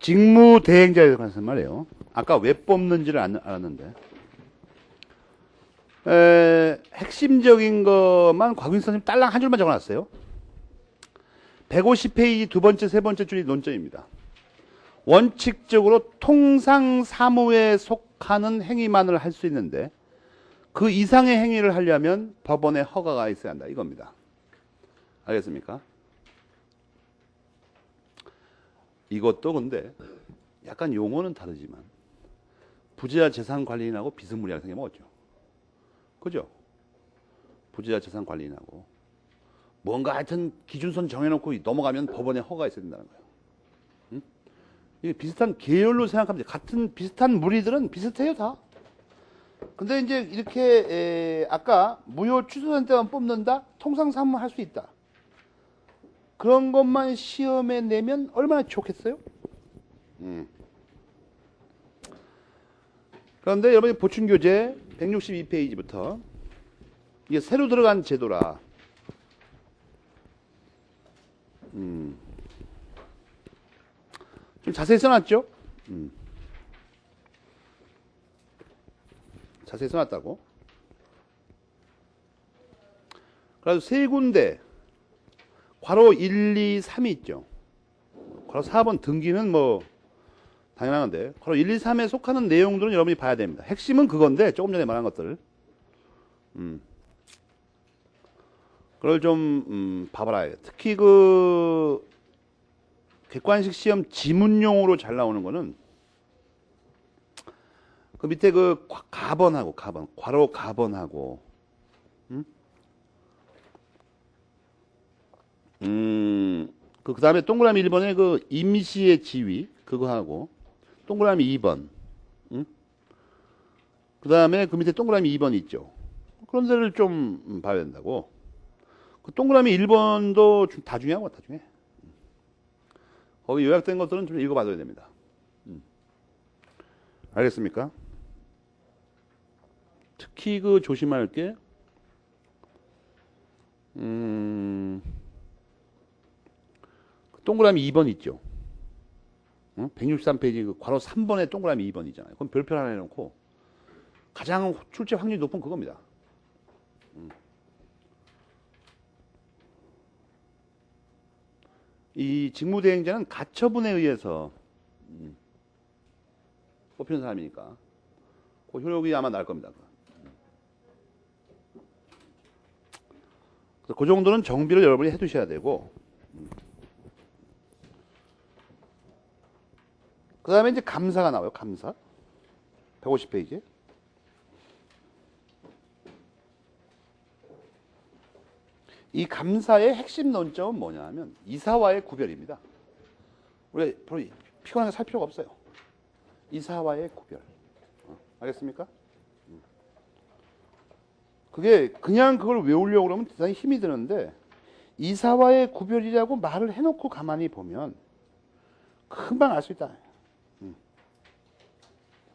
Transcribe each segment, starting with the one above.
직무대행자에 관해서 말이에요. 아까 왜 뽑는지를 알았는데 핵심적인 것만 곽윤 선생님 딸랑 한 줄만 적어놨어요. 150페이지 두 번째, 세 번째 줄이 논점입니다. 원칙적으로 통상 사무에 속하는 행위만을 할 수 있는데 그 이상의 행위를 하려면 법원의 허가가 있어야 한다. 이겁니다. 알겠습니까? 이것도 근데 약간 용어는 다르지만 부재자 재산 관리인하고 비스무리하게 생겨먹었죠. 그죠? 부재자 재산 관리인하고 뭔가 하여튼 기준선 정해놓고 넘어가면 법원에 허가가 있어야 된다는 거예요. 응? 이게 비슷한 계열로 생각하면 같은 비슷한 무리들은 비슷해요 다. 근데 이제 이렇게 아까 무효 취소된 때만 뽑는다? 통상 사무 할 수 있다. 그런 것만 시험에 내면 얼마나 좋겠어요? 그런데 여러분이 보충교재 162페이지부터 이게 새로 들어간 제도라 좀 자세히 써놨죠? 자세히 써놨다고. 그래서 세 군데 괄호 1, 2, 3이 있죠. 괄호 4번 등기는 뭐 당연한데 괄호 1, 2, 3에 속하는 내용들은 여러분이 봐야 됩니다. 핵심은 그건데 조금 전에 말한 것들 그걸 좀 봐봐라. 특히 그 객관식 시험 지문용으로 잘 나오는 거는 그 밑에 그 가번하고 괄호 가번하고 그 다음에 동그라미 1번에 그 임시의 지위 그거 하고 동그라미 2번 그 다음에 그 밑에 동그라미 2번 있죠. 그런 데를 좀 봐야 된다고. 그 동그라미 1번도 다 중요한 것 같아. 중에 거기 요약된 것들은 좀 읽어봐줘야 됩니다. 알겠습니까? 특히 그 조심할 게 동그라미 2번 있죠. 163페이지 그 괄호 3번에 동그라미 2번 있잖아요. 그럼 별표 하나 해놓고 가장 출제 확률이 높은 그겁니다. 이 직무대행자는 가처분에 의해서 뽑히는 사람이니까 그 효력이 아마 날 겁니다. 그래서 그 정도는 정비를 여러분이 해두셔야 되고 그 다음에 이제 감사가 나와요. 감사 150페이지 이 감사의 핵심 논점은 뭐냐 하면 이사와의 구별입니다. 우리가 별로 피곤하게 살 필요가 없어요. 이사와의 구별. 알겠습니까? 그게 그냥 그걸 외우려고 그러면 대단히 힘이 드는데 이사와의 구별이라고 말을 해놓고 가만히 보면 금방 알 수 있다.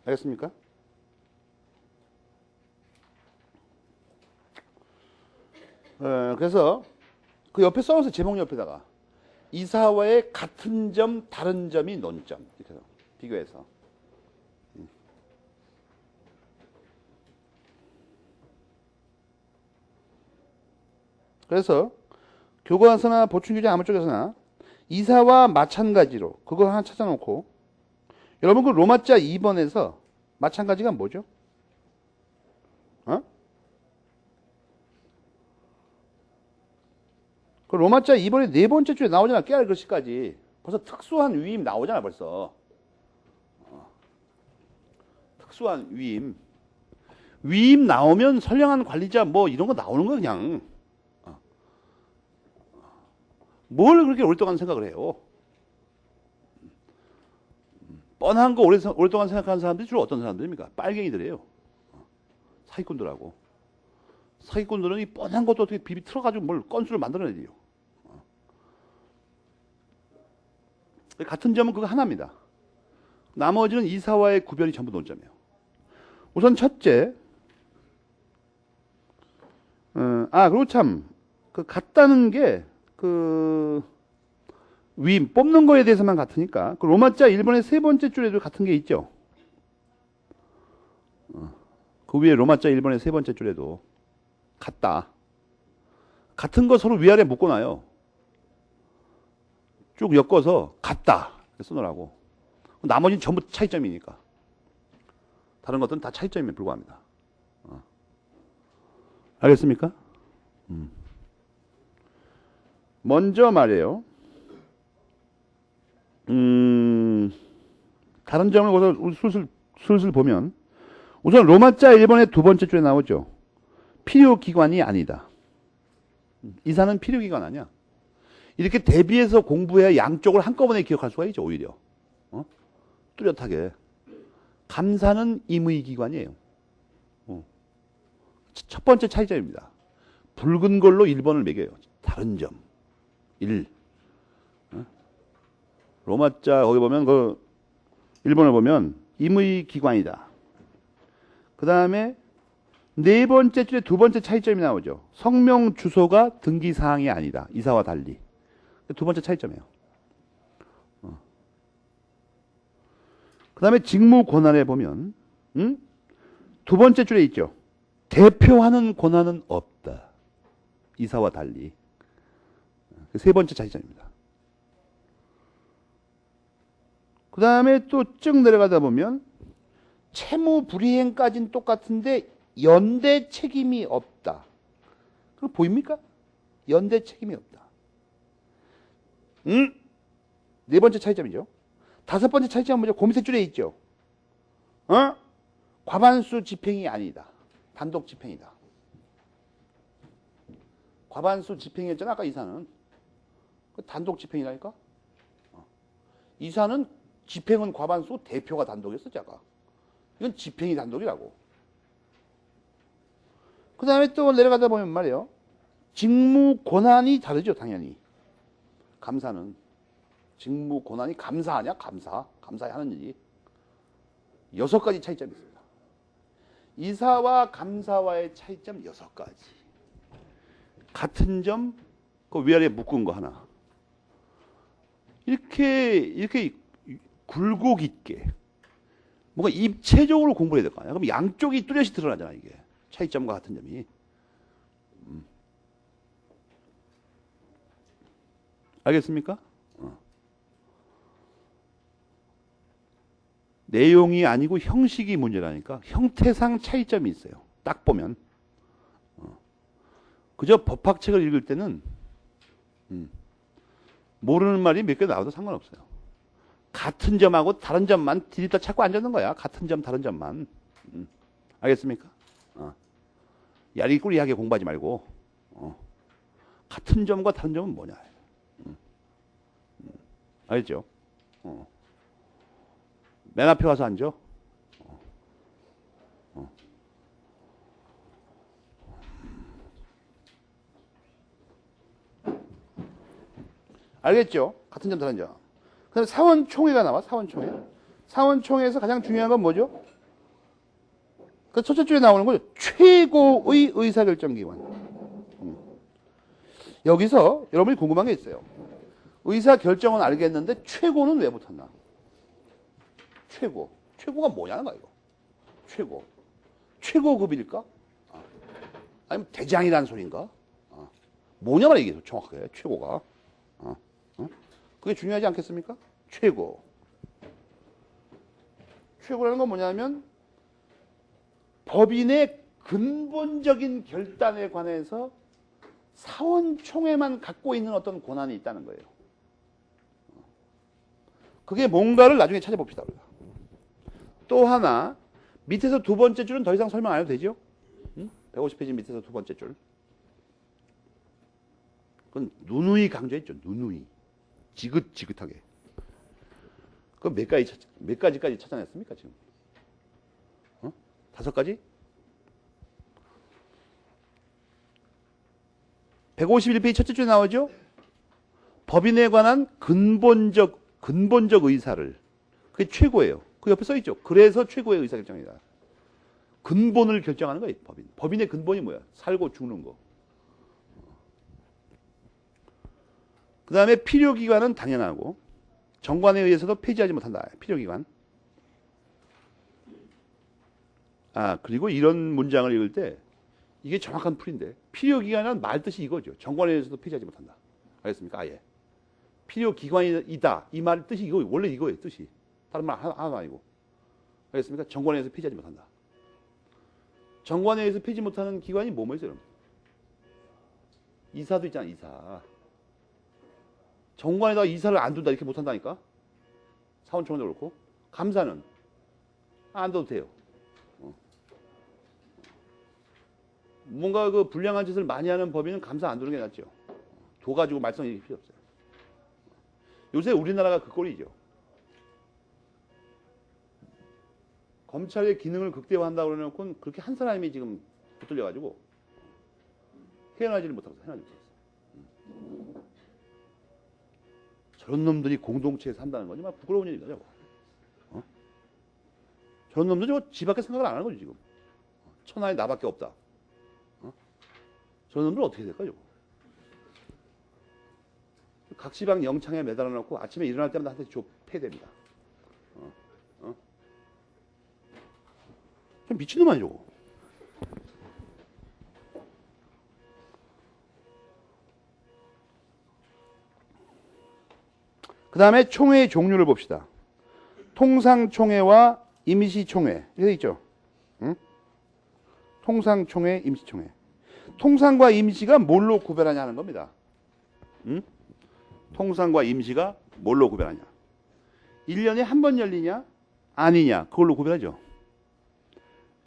알겠습니까? 그래서 그 옆에 써서 제목 옆에다가 이사와의 같은 점, 다른 점이 논점 이렇게 해서 비교해서 그래서 교과서나 보충교재 아무 쪽에서나 이사와 마찬가지로 그거 하나 찾아놓고 여러분 그 로마자 2번에서 마찬가지가 뭐죠? 그 로마자 2번의 네 번째 줄에 나오잖아. 깨알 글씨까지. 벌써 특수한 위임 나오잖아 벌써. 특수한 위임. 위임 나오면 선량한 관리자 뭐 이런 거 나오는 거 그냥. 뭘 그렇게 오랫동안 생각을 해요. 뻔한 거 오랫동안 생각하는 사람들이 주로 어떤 사람들입니까? 빨갱이들이에요. 사기꾼들하고. 사기꾼들은 이 뻔한 것도 어떻게 비비 틀어가지고 뭘 건수를 만들어내요. 같은 점은 그거 하나입니다. 나머지는 이사와의 구별이 전부 논점이에요. 우선 첫째, 그리고 참, 그 같다는 게, 위 뽑는 거에 대해서만 같으니까 그 로마자 1번의 세 번째 줄에도 같은 게 있죠. 그 위에 로마자 1번의 세 번째 줄에도 같다. 같은 거 서로 위아래 묶어놔요. 쭉 엮어서 같다 써놓으라고. 나머지는 전부 차이점이니까. 다른 것들은 다 차이점에 불과합니다. 알겠습니까? 먼저 말이에요. 다른 점을 거기서 슬슬 보면 우선 로마자 1번의 두 번째 줄에 나오죠. 필요기관이 아니다. 이사는 필요기관 아니야. 이렇게 대비해서 공부해야 양쪽을 한꺼번에 기억할 수가 있죠. 오히려 뚜렷하게. 감사는 임의기관이에요. 첫 번째 차이점입니다. 붉은 걸로 1번을 매겨요. 다른 점 1. 로마자 거기 보면 그 1번을 보면 임의기관이다. 그 다음에 네 번째 줄에 두 번째 차이점이 나오죠. 성명 주소가 등기사항이 아니다. 이사와 달리. 두 번째 차이점이에요. 그 다음에 직무 권한에 보면 두 번째 줄에 있죠. 대표하는 권한은 없다. 이사와 달리. 세 번째 차이점입니다. 그 다음에 또 쭉 내려가다 보면 채무 불이행까지는 똑같은데 연대 책임이 없다. 그럼 보입니까? 연대 책임이 없다. 네 번째 차이점이죠. 다섯 번째 차이점은 뭐죠? 그 밑에 줄에 있죠. 과반수 집행이 아니다. 단독 집행이다. 과반수 집행이었잖아. 아까 이사는. 단독 집행이라니까. 이사는 집행은 과반수, 대표가 단독이었었지 아까. 이건 집행이 단독이라고. 그 다음에 또 내려가다 보면 말이에요. 직무 권한이 다르죠. 당연히. 감사는. 직무 권한이 감사하냐? 감사에 하는 일이. 6가지 차이점이 있습니다. 이사와 감사와의 차이점 6가지. 같은 점, 그 위아래 묶은 거 하나. 이렇게 굴곡 있게 뭔가 입체적으로 공부를 해야 될 거 아니야. 그럼 양쪽이 뚜렷이 드러나잖아, 이게. 차이점과 같은 점이. 알겠습니까? 내용이 아니고 형식이 문제라니까. 형태상 차이점이 있어요. 딱 보면. 그저 법학책을 읽을 때는 모르는 말이 몇 개 나와도 상관없어요. 같은 점하고 다른 점만 디디다 찾고 앉는 거야. 같은 점, 다른 점만. 알겠습니까? 야리꾸리하게 공부하지 말고 같은 점과 다른 점은 뭐냐. 알겠죠? 맨 앞에 와서 앉아. 알겠죠? 같은 점, 다른 점. 그 다음에 사원총회가 나와, 사원총회. 사원총회에서 가장 중요한 건 뭐죠? 그 첫째 줄에 나오는 거죠. 최고의 의사결정기관. 여기서 여러분이 궁금한 게 있어요. 의사결정은 알겠는데 최고는 왜 붙었나? 최고. 최고가 뭐냐는 거야, 이거. 최고. 최고급일까? 아니면 대장이라는 소린가? 뭐냐 말이야, 이게 정확하게. 최고가. 그게 중요하지 않겠습니까? 최고. 최고라는 건 뭐냐면 법인의 근본적인 결단에 관해서 사원총회만 갖고 있는 어떤 권한이 있다는 거예요. 그게 뭔가를 나중에 찾아봅시다. 우리가. 또 하나, 밑에서 두 번째 줄은 더 이상 설명 안 해도 되죠? 150페이지 밑에서 두 번째 줄. 그건 누누이 강조했죠. 누누이. 지긋지긋하게. 그럼 몇 가지까지 찾아냈습니까, 지금? 5가지? 151페이지 첫째 줄에 나오죠? 법인에 관한 근본적 의사를. 그게 최고예요. 그 옆에 써있죠. 그래서 최고의 의사결정이다. 근본을 결정하는 거예요, 법인. 법인의 근본이 뭐야? 살고 죽는 거. 그 다음에 필요기관은 당연하고 정관에 의해서도 폐지하지 못한다. 필요기관. 그리고 이런 문장을 읽을 때 이게 정확한 풀인데 필요기관은 말 뜻이 이거죠. 정관에 의해서도 폐지하지 못한다. 알겠습니까? 아예. 필요기관이다. 이 말 뜻이 이거 원래 이거예요. 뜻이. 다른 말 하나도 아니고. 알겠습니까? 정관에 의해서 폐지하지 못한다. 정관에 의해서 폐지 못하는 기관이 뭐 있어요? 이사도 있잖아. 이사. 정관에다가 이사를 안 둔다 이렇게 못한다니까. 사원총회도 그렇고. 감사는 안 둬도 돼요. 뭔가 그 불량한 짓을 많이 하는 법인은 감사 안 두는 게 낫죠. 둬가지고 말썽이 필요 없어요. 요새 우리나라가 그 꼴이죠. 검찰의 기능을 극대화한다고 그래놓고 그렇게 한 사람이 지금 붙들려가지고 헤어나지를 못하고 헤어나지 못했어요. 저런 놈들이 공동체에 산다는 거지 막 부끄러운 일이다 저거. 저런 놈들 저거 지 밖에 생각을 안 하는 거지 지금. 천하에 나밖에 없다. 저런 놈들 어떻게 될까 저거. 각시방 영창에 매달아 놓고 아침에 일어날 때마다 한테 패됩니다. 미친놈 아니야 저거. 그 다음에 총회의 종류를 봅시다. 통상총회와 임시총회 이렇게 있죠. 응? 통상총회, 임시총회. 통상과 임시가 뭘로 구별하냐 하는 겁니다. 응? 통상과 임시가 뭘로 구별하냐. 1년에 한 번 열리냐 아니냐 그걸로 구별하죠.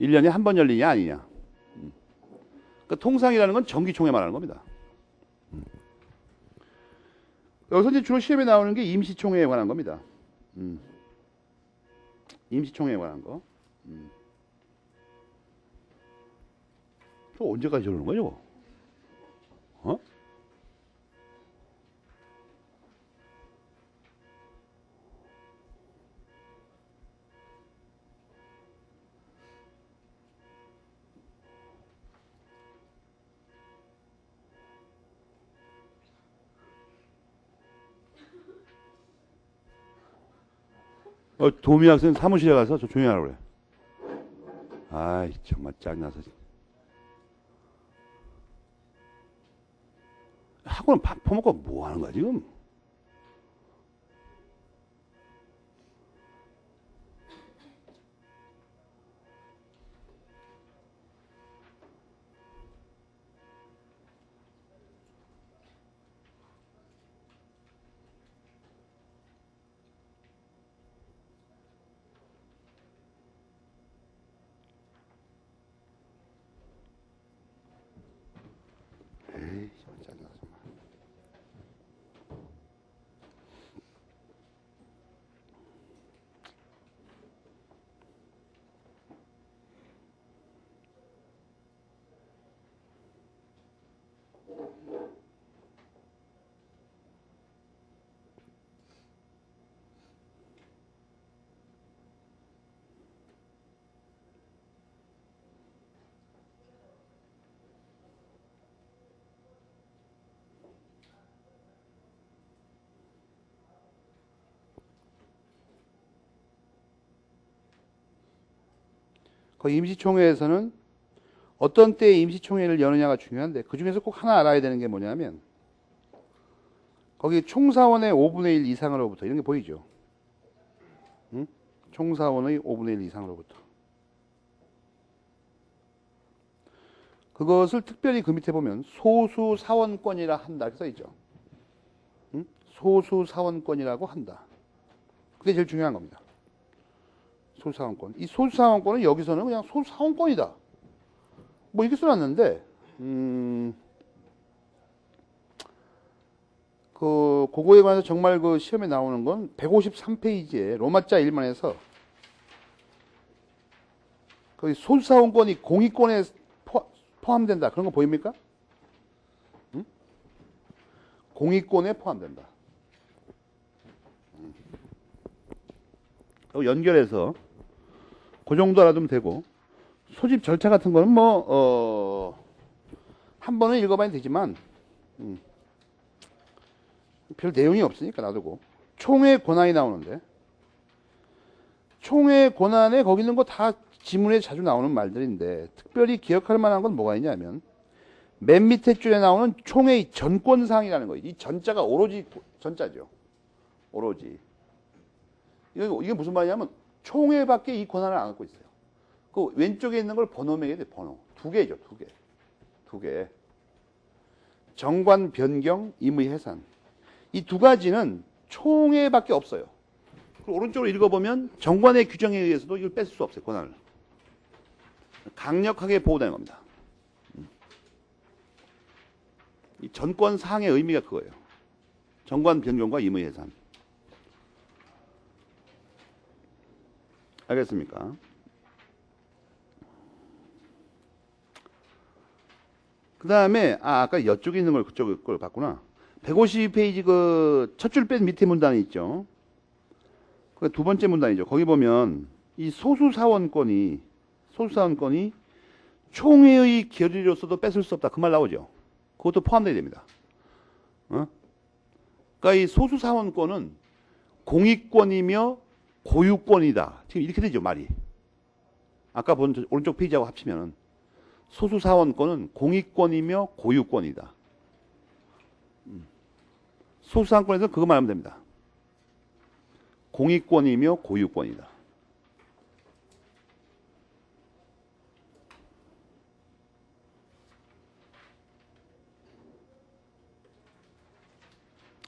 1년에 한 번 열리냐 아니냐. 그러니까 통상이라는 건 정기총회 말하는 겁니다. 여기서 이제 주로 시험에 나오는 게 임시총회에 관한 겁니다. 임시총회에 관한 거. 또 언제까지 저러는 거야 저거? 도미 학생 사무실에 가서 저 조용히 하라고 그래. 아이 정말 짜증나서. 학원은 밥 퍼먹고 뭐 하는 거야 지금? 에이 정말 짜증나 정말. 그 임시총회에서는 어떤 때에 임시총회를 여느냐가 중요한데 그 중에서 꼭 하나 알아야 되는 게 뭐냐면 거기 총사원의 5분의 1 이상으로부터 이런 게 보이죠. 응? 총사원의 5분의 1 이상으로부터. 그것을 특별히 그 밑에 보면 소수사원권이라 한다 이렇게 써있죠. 응? 소수사원권이라고 한다. 그게 제일 중요한 겁니다. 소수사원권. 이 소수사원권은 여기서는 그냥 소수사원권이다. 뭐 이렇게 써놨는데, 그거에 관해서 정말 그 시험에 나오는 건 153페이지에 로마자 1만에서 그 소수사원권이 공익권에 포함된다. 그런 거 보입니까? 응? 공익권에 포함된다. 연결해서 그 정도 알아두면 되고 소집 절차 같은 거는 뭐 한 번은 읽어봐야 되지만 별 내용이 없으니까 놔두고. 총회 권한이 나오는데, 총회 권한에 거기 있는 거 다 지문에 자주 나오는 말들인데, 특별히 기억할 만한 건 뭐가 있냐면, 맨 밑에 줄에 나오는 총회의 전권사항이라는 거예요. 이 전자가 오로지 전자죠. 오로지. 이게 무슨 말이냐면, 총회밖에 이 권한을 안 갖고 있어요. 그 왼쪽에 있는 걸 번호 매겨야 돼, 번호. 두 개죠, 두 개. 두 개. 정관 변경, 임의 해산. 이 두 가지는 총회밖에 없어요. 그리고 오른쪽으로 읽어보면 정관의 규정에 의해서도 이걸 뺄 수 없어요, 권한을. 강력하게 보호되는 겁니다. 이 전권 사항의 의미가 그거예요. 정관 변경과 임의 해산. 알겠습니까? 그 다음에, 아까 이쪽에 있는 걸 그쪽 걸 봤구나. 152페이지 그 첫 줄 뺀 밑에 문단이 있죠. 그 두 번째 문단이죠. 거기 보면 이 소수사원권이 총회의 결의로서도 뺏을 수 없다. 그 말 나오죠. 그것도 포함되어야 됩니다. 그러니까 이 소수사원권은 공익권이며 고유권이다. 지금 이렇게 되죠, 말이. 아까 본 오른쪽 페이지하고 합치면은 소수사원권은 공익권이며 고유권이다. 소수사원권에서 그거 말하면 됩니다. 공익권이며 고유권이다.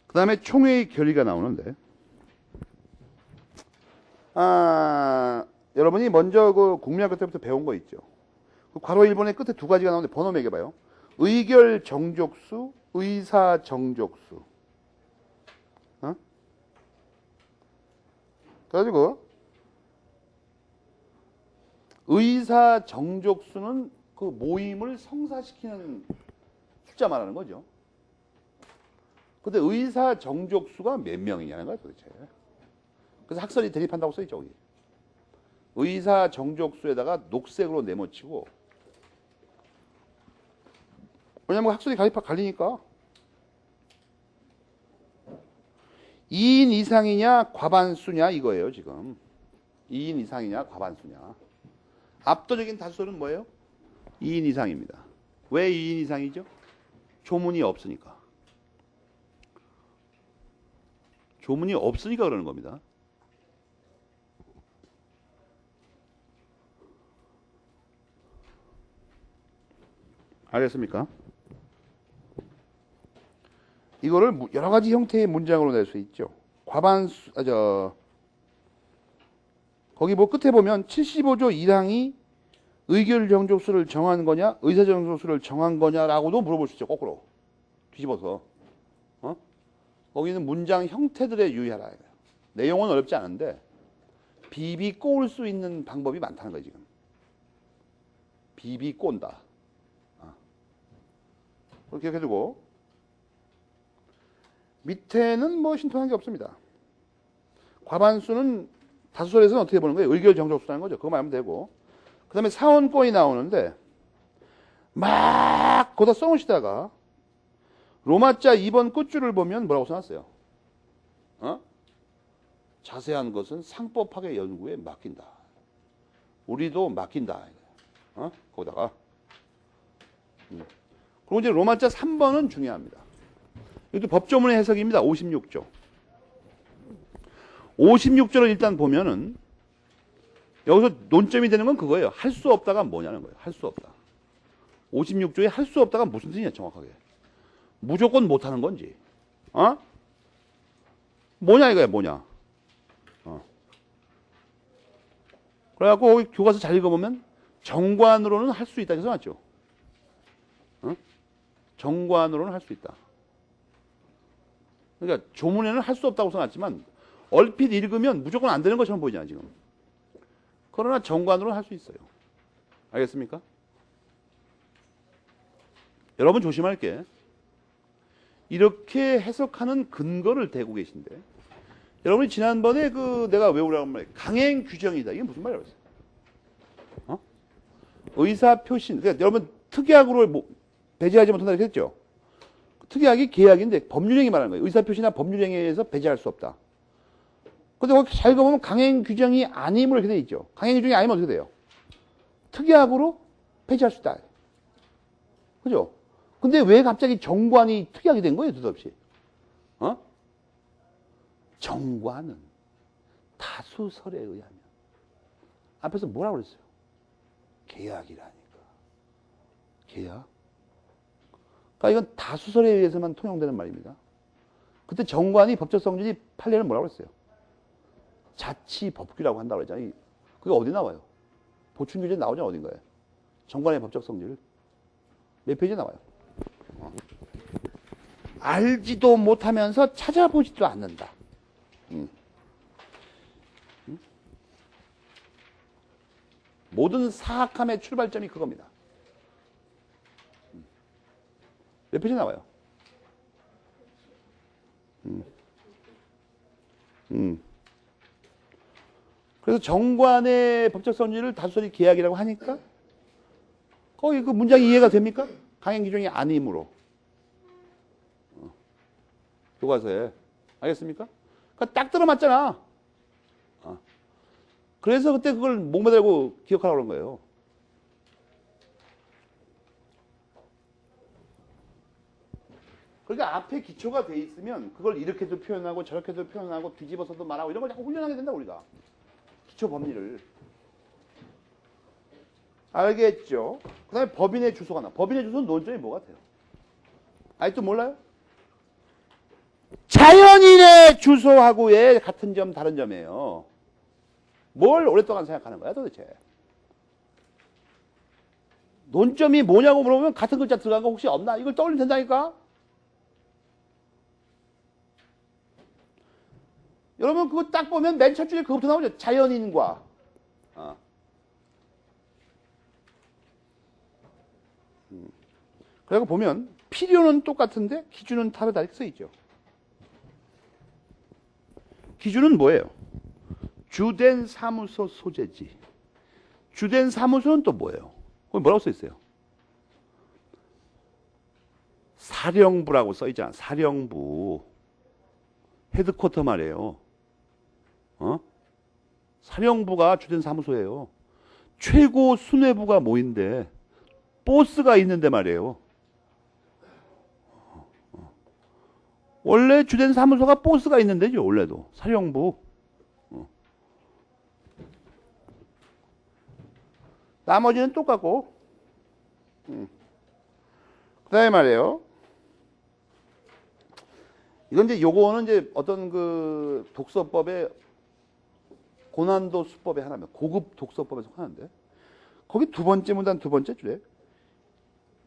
그 다음에 총회의 결의가 나오는데, 여러분이 먼저 그 국민학교 때부터 배운 거 있죠. 그 괄호 1번의 끝에 두 가지가 나오는데 번호 매겨봐요. 의결 정족수, 의사 정족수. 그래가지고 의사 정족수는 그 모임을 성사시키는 숫자 말하는 거죠. 근데 의사 정족수가 몇 명이냐는 거야 도대체. 그래서 학설이 대립한다고 써있죠 거기. 의사 정족수에다가 녹색으로 네모치고, 왜냐면 학설이 갈리니까 2인 이상이냐 과반수냐 이거예요 지금. 2인 이상이냐 과반수냐. 압도적인 다수는 뭐예요? 2인 이상입니다. 왜 2인 이상이죠? 조문이 없으니까. 조문이 없으니까 그러는 겁니다. 알겠습니까? 이거를 여러 가지 형태의 문장으로 낼 수 있죠. 과반수, 거기 뭐 끝에 보면 75조 1항이 의결 정족수를 정한 거냐, 의사 정족수를 정한 거냐라고도 물어볼 수 있죠. 거꾸로 뒤집어서. 거기는 문장 형태들에 유의하라. 내용은 어렵지 않은데 비비 꼬을 수 있는 방법이 많다는 거예요 지금. 비비 꼰다. 그렇게 기억해두고, 밑에는 뭐 신통한 게 없습니다. 과반수는 다수설에서는 어떻게 보는 거예요? 의결 정족수라는 거죠. 그거 말하면 되고, 그 다음에 사원권이 나오는데 막 거기다 써놓으시다가 로마자 2번 끝줄을 보면 뭐라고 써놨어요? 자세한 것은 상법학의 연구에 맡긴다. 우리도 맡긴다. 거기다가. 그리고 이제 로마자 3번은 중요합니다. 이것도 법조문의 해석입니다. 56조. 56조를 일단 보면은 여기서 논점이 되는 건 그거예요. 할 수 없다가 뭐냐는 거예요. 할 수 없다. 56조에 할 수 없다가 무슨 뜻이냐 정확하게. 무조건 못하는 건지. 뭐냐 이거야 뭐냐. 그래갖고 교과서 잘 읽어보면 정관으로는 할 수 있다 이렇게 써놨죠. 정관으로는 할 수 있다. 그러니까 조문에는 할 수 없다고 써놨지만 얼핏 읽으면 무조건 안 되는 것처럼 보이잖아 지금. 그러나 정관으로는 할 수 있어요. 알겠습니까? 여러분 조심할 게, 이렇게 해석하는 근거를 대고 계신데, 여러분이 지난번에 내가 외우라고 한 말, 강행 규정이다. 이게 무슨 말이라고 했어요? 의사 표신. 그러니까 여러분 특약으로 배제하지 못한다 이렇게 했죠. 특약이 계약인데 법률행위 말하는 거예요. 의사표시나 법률행위에 의해서 배제할 수 없다. 근데 거기 잘 보면 강행 규정이 아님으로 이렇게 돼 있죠. 강행 규정이 아니면 어떻게 돼요? 특약으로 배제할 수 있다. 그죠? 근데 왜 갑자기 정관이 특약이 된 거예요, 뜻없이? 정관은 다수설에 의하면. 앞에서 뭐라고 그랬어요? 계약이라니까. 계약? 그러니까 이건 다수설에 의해서만 통용되는 말입니다. 그때 정관이 법적 성질이 판례는 뭐라고 그랬어요? 자치법규라고 한다고 그랬잖아요. 그게 어디 나와요? 보충규제에 나오잖아요, 어딘가에. 정관의 법적 성질. 몇 페이지에 나와요? 알지도 못하면서 찾아보지도 않는다. 모든 사악함의 출발점이 그겁니다. 몇 페이지에 나와요? 그래서 정관의 법적 성질을 다수설이 계약이라고 하니까 거기 그 문장이 이해가 됩니까? 강행 규정이 아니므로. 교과서에. 알겠습니까? 그러니까 딱 들어맞잖아. 그래서 그때 그걸 목매달고 기억하라고 그런 거예요. 그러니까 앞에 기초가 돼 있으면 그걸 이렇게도 표현하고 저렇게도 표현하고 뒤집어서도 말하고 이런 걸 자꾸 훈련하게 된다, 우리가. 기초 법리를. 알겠죠? 그 다음에 법인의 주소가 나와. 법인의 주소는 논점이 뭐 같아요? 아직도 몰라요? 자연인의 주소하고의 같은 점, 다른 점이에요. 뭘 오랫동안 생각하는 거야, 도대체? 논점이 뭐냐고 물어보면 같은 글자 들어간 거 혹시 없나? 이걸 떠올리면 된다니까? 여러분, 그거 딱 보면 맨 첫 줄에 그것부터 나오죠. 자연인과. 그리고 보면 필요는 똑같은데 기준은 다르다 이렇게 써 있죠. 기준은 뭐예요? 주된 사무소 소재지. 주된 사무소는 또 뭐예요? 거기 뭐라고 써 있어요? 사령부라고 써 있잖아. 사령부. 헤드쿼터 말이에요. 사령부가 주된 사무소예요. 최고 수뇌부가 뭐인데 보스가 있는데 말이에요. 원래 주된 사무소가 보스가 있는 데죠. 원래도. 사령부. 나머지는 똑같고. 그 다음에 말이에요. 이건 이제 요거는 이제 어떤 그 독서법의 고난도 수법의 하나입니다. 고급 독서법에 속하는데. 거기 두 번째 문단 두 번째 줄에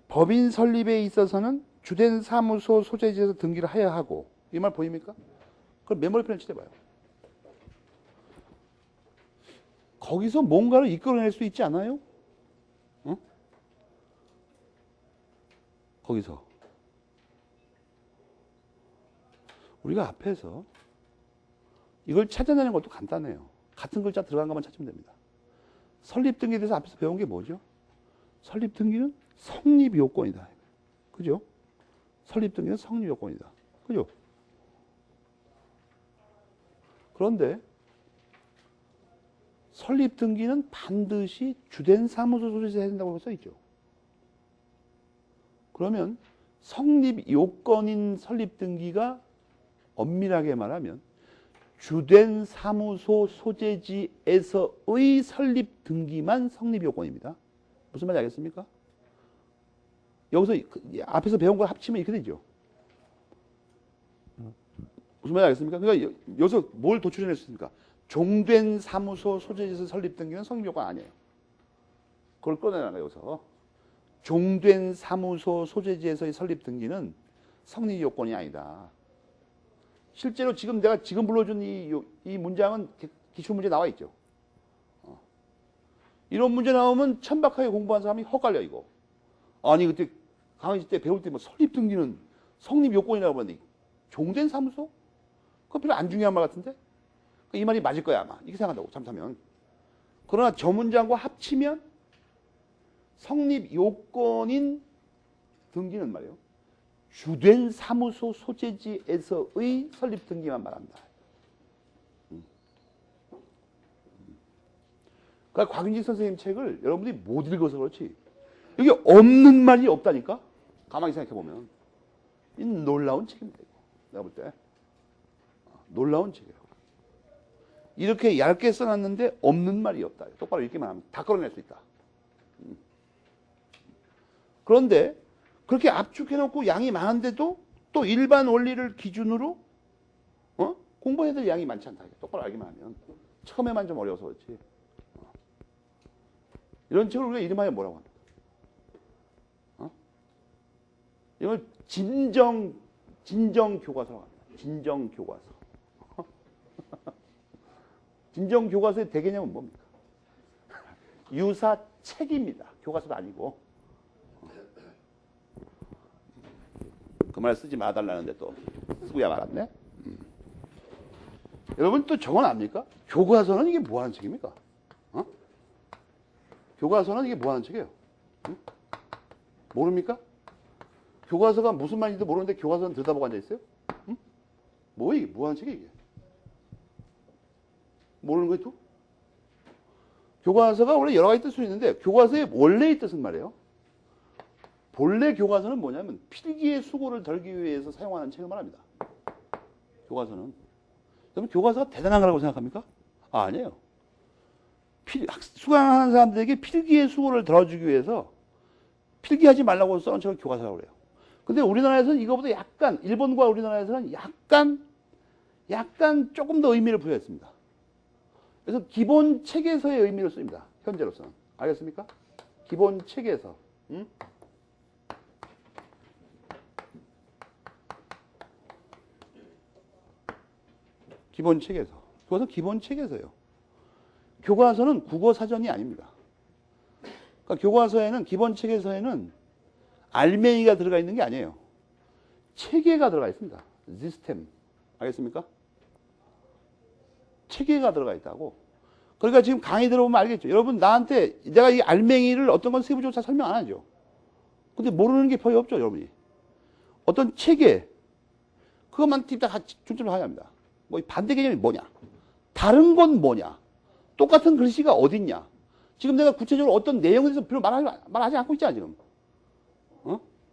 법인 설립에 있어서는 주된 사무소 소재지에서 등기를 해야 하고, 이 말 보입니까? 그걸 메모리펜을 칠해봐요. 거기서 뭔가를 이끌어낼 수 있지 않아요? 거기서 우리가 앞에서 이걸 찾아내는 것도 간단해요. 같은 글자 들어간 것만 찾으면 됩니다. 설립등기에 대해서 앞에서 배운 게 뭐죠? 설립등기는 성립요건이다. 그죠? 설립등기는 성립요건이다. 그죠? 그런데 설립등기는 반드시 주된 사무소 소재지에서 해야 된다고 써 있죠. 그러면 성립요건인 설립등기가 엄밀하게 말하면 주된 사무소 소재지에서의 설립등기만 성립요건입니다. 무슨 말인지 알겠습니까? 여기서 앞에서 배운 걸 합치면 이렇게 되죠. 무슨 말인지 알겠습니까? 그러니까 여기서 뭘 도출해낼 수 있습니까? 종된 사무소 소재지에서 설립등기는 성립요건 아니에요. 그걸 꺼내라는 거예요. 여기서 종된 사무소 소재지에서의 설립등기는 성립요건이 아니다. 실제로 지금 내가 지금 불러준 이 문장은 기출문제에 나와 있죠. 이런 문제 나오면 천박하게 공부한 사람이 헛갈려 이거. 아니 그때 강의실 때 배울 때 뭐 설립등기는 성립요건이라고 하는데 종된 사무소? 그거 별로 안 중요한 말 같은데? 이 말이 맞을 거야 아마. 이렇게 생각한다고 잘못하면. 그러나 저 문장과 합치면 성립요건인 등기는 말이에요. 주된 사무소 소재지에서의 설립 등기만 말합니다. 그러니까 곽윤직 선생님 책을 여러분들이 못 읽어서 그렇지 여기 없는 말이 없다니까. 가만히 생각해 보면 이 놀라운 책입니다. 이거. 내가 볼 때 놀라운 책이에요. 이렇게 얇게 써놨는데 없는 말이 없다. 똑바로 읽기만 하면 다 끌어낼 수 있다. 그런데 그렇게 압축해놓고 양이 많은데도 또 일반 원리를 기준으로 공부해야 될 양이 많지 않다. 똑바로 알기만 하면. 처음에만 좀 어려워서 그렇지. 이런 책을 우리가 이름하여 뭐라고 합니까? 이걸 진정 교과서라고 합니다. 진정 교과서. 진정 교과서의 대개념은 뭡니까? 유사 책입니다. 교과서도 아니고. 그 말 쓰지 마달라는데 또 쓰고야 말았네. 여러분 또 저건 압니까? 교과서는 이게 뭐 하는 책입니까? 교과서는 이게 뭐 하는 책이에요? 모릅니까? 교과서가 무슨 말인지도 모르는데 교과서는 들여다보고 앉아있어요? 뭐 이게 뭐 하는 책이에요 이게? 모르는 거예요 또? 교과서가 원래 여러 가지 뜻이 있는데 교과서의 원래의 뜻은 말이에요. 본래 교과서는 뭐냐면 필기의 수고를 덜기 위해서 사용하는 책을 말합니다. 교과서는. 그럼 교과서가 대단한 거라고 생각합니까? 아니에요. 수강하는 사람들에게 필기의 수고를 덜어주기 위해서 필기하지 말라고 써놓은 책을 교과서라고 그래요. 근데 우리나라에서는 이거보다 약간 일본과 우리나라에서는 약간 조금 더 의미를 부여했습니다. 그래서 기본 책에서의 의미를 씁니다. 현재로서는. 알겠습니까? 기본 책에서. 기본 책에서. 그것은 기본 책에서요. 교과서는 국어 사전이 아닙니다. 그러니까 교과서에는 기본 책에서에는 알맹이가 들어가 있는 게 아니에요. 체계가 들어가 있습니다. 시스템. 알겠습니까? 체계가 들어가 있다고. 그러니까 지금 강의 들어보면 알겠죠. 여러분 나한테 내가 이 알맹이를 어떤 건 세부적으로 잘 설명 안 하죠. 근데 모르는 게 거의 없죠, 여러분이. 어떤 체계 그것만 딱 중점을 하야 합니다. 뭐 반대 개념이 뭐냐? 다른 건 뭐냐? 똑같은 글씨가 어딨냐? 지금 내가 구체적으로 어떤 내용에 대해서 별로 말하지 않고 있잖아, 지금.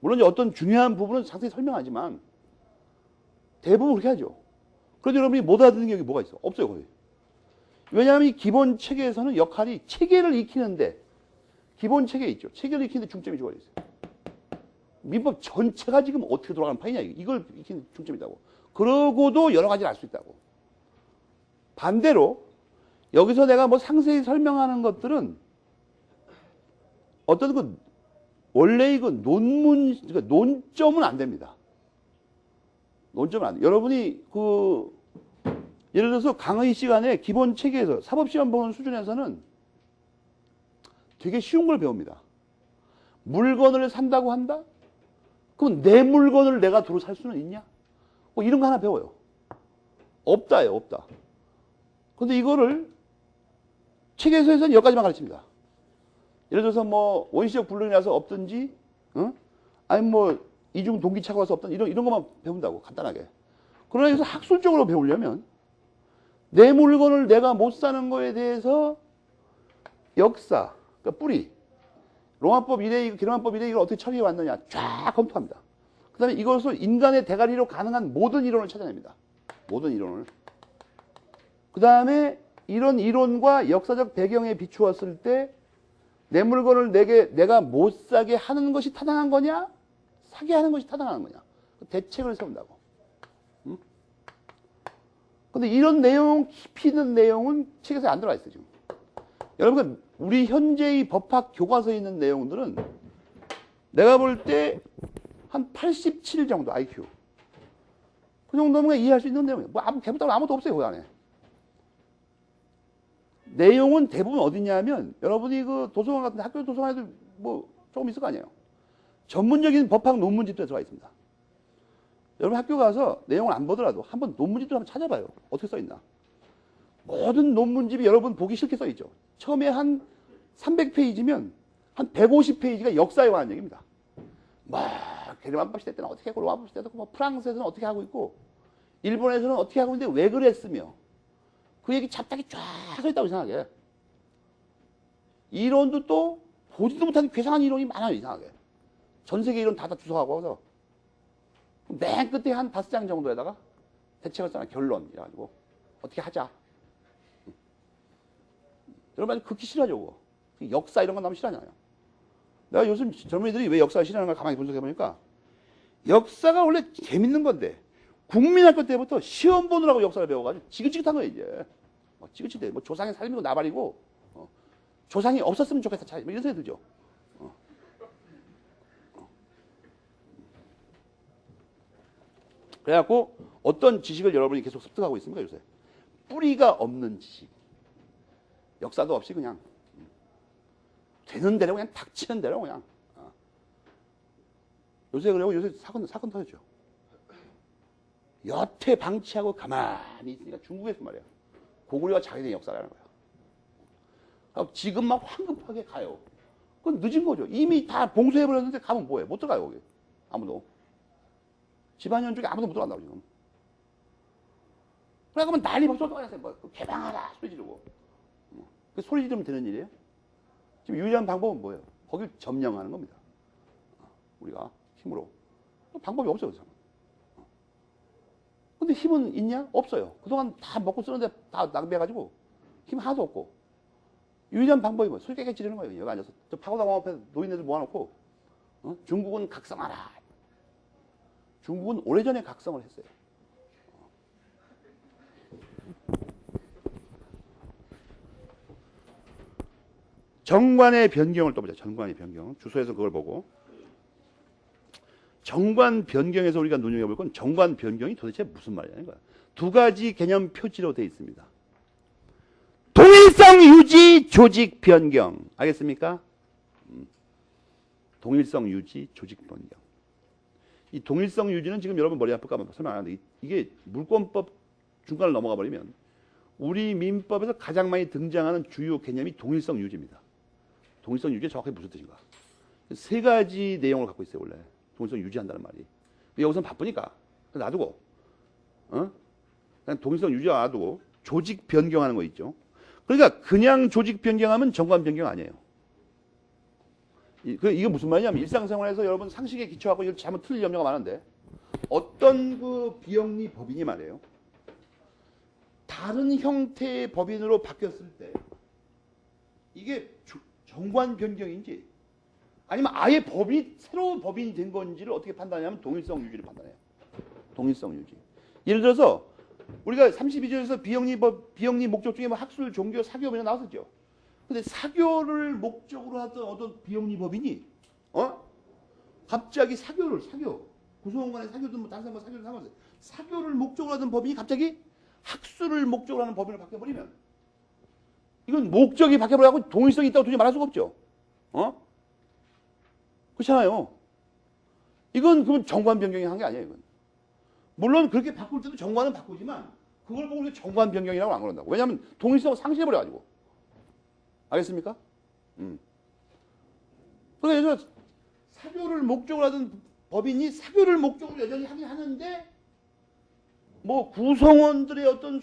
물론 이제 어떤 중요한 부분은 상세히 설명하지만 대부분 그렇게 하죠. 그런데 여러분이 못 알아듣는 게 여기 뭐가 있어? 없어요, 거의. 왜냐하면 이 기본 체계에서는 역할이 체계를 익히는데 기본 체계 있죠. 체계를 익히는데 중점이 주어져 있어요. 민법 전체가 지금 어떻게 돌아가는 판이냐, 이걸 익히는 중점이다고. 그러고도 여러 가지를 알 수 있다고. 반대로 여기서 내가 뭐 상세히 설명하는 것들은 어떤 그 원래 이거 그러니까 논점은 안 됩니다. 논점은 안 돼. 여러분이 예를 들어서 강의 시간에 기본 체계에서 사법시험 보는 수준에서는 되게 쉬운 걸 배웁니다. 물건을 산다고 한다? 그럼 내 물건을 내가 도로 살 수는 있냐? 뭐 이런 거 하나 배워요. 없다예요, 없다. 근데 이거를 체계에서는 여기까지만 가르칩니다. 예를 들어서 뭐 원시적 불능이 나서 없든지, 아니 뭐 이중 동기차가 와서 없든 이런 것만 배운다고 간단하게. 그러나 여기서 학술적으로 배우려면 내 물건을 내가 못 사는 거에 대해서 역사, 그러니까 뿌리, 로마법 이래, 기로만법 이래 이걸 어떻게 처리해 왔느냐 쫙 검토합니다. 그 다음에 이것을 인간의 대가리로 가능한 모든 이론을 찾아냅니다. 모든 이론을. 그 다음에 이런 이론과 역사적 배경에 비추었을 때 내 물건을 내가 못 사게 하는 것이 타당한 거냐? 사게 하는 것이 타당한 거냐? 대책을 세운다고. 근데 이런 내용, 깊이 있는 내용은 책에서 안 들어가 있어요, 지금. 여러분, 우리 현재의 법학 교과서에 있는 내용들은 내가 볼 때 한 87 정도 IQ. 그 정도면 이해할 수 있는 내용이에요. 뭐 개부따로 아무것도 없어요, 그 안에. 내용은 대부분 어디냐면 여러분이 그 도서관 같은 학교 도서관에도 뭐 조금 있을 거 아니에요. 전문적인 법학 논문집도 들어가 있습니다. 여러분 학교 가서 내용을 안 보더라도 한번 논문집도 한번 찾아봐요. 어떻게 써 있나. 모든 논문집이 여러분 보기 싫게 써 있죠. 처음에 한 300페이지면 한 150페이지가 역사에 관한 얘기입니다. 막 게르만 시대 때는 어떻게 하고 로마 시대 때도 뭐 프랑스에서는 어떻게 하고 있고 일본에서는 어떻게 하고 있는데 왜 그랬으며 그 얘기 잡다하게 쫙 써있다고 이상하게. 이론도 또 보지도 못하는 괴상한 이론이 많아요. 이상하게. 전 세계 이론 다 주석하고 해서 맨 끝에 한 5장 정도에다가 대책을 써놔. 결론 이래가지고 어떻게 하자. 여러분 극히 싫어하죠. 그거. 역사 이런 건 너무 싫어하잖아요. 내가 요즘 젊은이들이 왜 역사를 싫어하는 걸 가만히 분석해보니까 역사가 원래 재밌는 건데 국민학교 때부터 시험 보느라고 역사를 배워가지고 지긋지긋한 거예요 이제. 지긋지긋해. 뭐 조상의 삶이고 나발이고 조상이 없었으면 좋겠다 차이 뭐 이런 생각이 들죠. 그래갖고 어떤 지식을 여러분이 계속 습득하고 있습니까 요새? 뿌리가 없는 지식. 역사도 없이 그냥 되는 대로 그냥 닥치는 대로 그냥. 요새 그러고 요새 사건 터졌죠. 여태 방치하고 가만히 있으니까 중국에서 말이야. 고구려가 자기네 역사라는 거야. 지금 막 황급하게 가요. 그건 늦은 거죠. 이미 다 봉쇄해버렸는데 가면 뭐해? 못 들어가요 거기. 아무도. 집안연 쪽에 아무도 못 들어간다고 지금. 그러면 난리 벌써 떠가서 뭐 개방하라 소리 지르고. 그 소리 지르면 되는 일이에요? 지금 유일한 방법은 뭐예요? 거길 점령하는 겁니다. 우리가 힘으로. 방법이 없어요. 근데 힘은 있냐? 없어요. 그동안 다 먹고 쓰는데 다 낭비해가지고 힘 하나도 없고. 유일한 방법이 뭐예요? 술 깨게 지르는 거예요. 여기 앉아서. 저 파고다공 앞에 노인네들 모아놓고 중국은 각성하라. 중국은 오래전에 각성을 했어요. 정관의 변경을 또 보자. 정관의 변경. 주소에서 그걸 보고. 정관 변경에서 우리가 눈여겨볼 건 정관 변경이 도대체 무슨 말이냐는 거야. 두 가지 개념 표지로 되어 있습니다. 동일성 유지, 조직 변경. 알겠습니까? 동일성 유지, 조직 변경. 이 동일성 유지는 지금 여러분 머리 아플까 봐 설명 안 하는데 이게 물권법 중간을 넘어가 버리면 우리 민법에서 가장 많이 등장하는 주요 개념이 동일성 유지입니다. 동일성 유지가 정확하게 무슨 뜻인가? 세 가지 내용을 갖고 있어요 원래. 동일성 유지한다는 말이. 여기서는 바쁘니까 놔두고 그냥 동일성 유지 놔두고 조직 변경하는 거 있죠. 그러니까 그냥 조직 변경하면 정관 변경 아니에요. 이게 무슨 말이냐면 일상생활에서 여러분 상식에 기초하고 이걸 잘못 틀릴 염려가 많은데 어떤 그 비영리 법인이 말이에요. 다른 형태의 법인으로 바뀌었을 때 이게 정관 변경인지 아니면 아예 법이 새로운 법인이 된 건지를 어떻게 판단하냐면 동일성 유지를 판단해요. 동일성 유지. 예를 들어서 우리가 32조에서 비영리 목적 중에 뭐 학술, 종교, 사교 이런 나왔었죠. 근데 사교를 목적으로 하던 어떤 비영리 법인이 갑자기 사교 구성원간의 사교든 뭐 다른 사람 사교를 상관없어요. 사교를 목적으로 하던 법인이 갑자기 학술을 목적으로 하는 법인으로 바뀌어버리면 이건 목적이 바뀌어버려고 동일성이 있다고 도저히 말할 수가 없죠. 그렇잖아요. 이건 그건 정관 변경이 한 게 아니에요. 이건. 물론 그렇게 바꿀 때도 정관은 바꾸지만 그걸 보고 우리가 정관 변경이라고 안 그런다고. 왜냐하면 동일성을 상실해버려가지고. 알겠습니까? 그래서 사교를 목적으로 하던 법인이 사교를 목적으로 여전히 하긴 하는데 뭐 구성원들의 어떤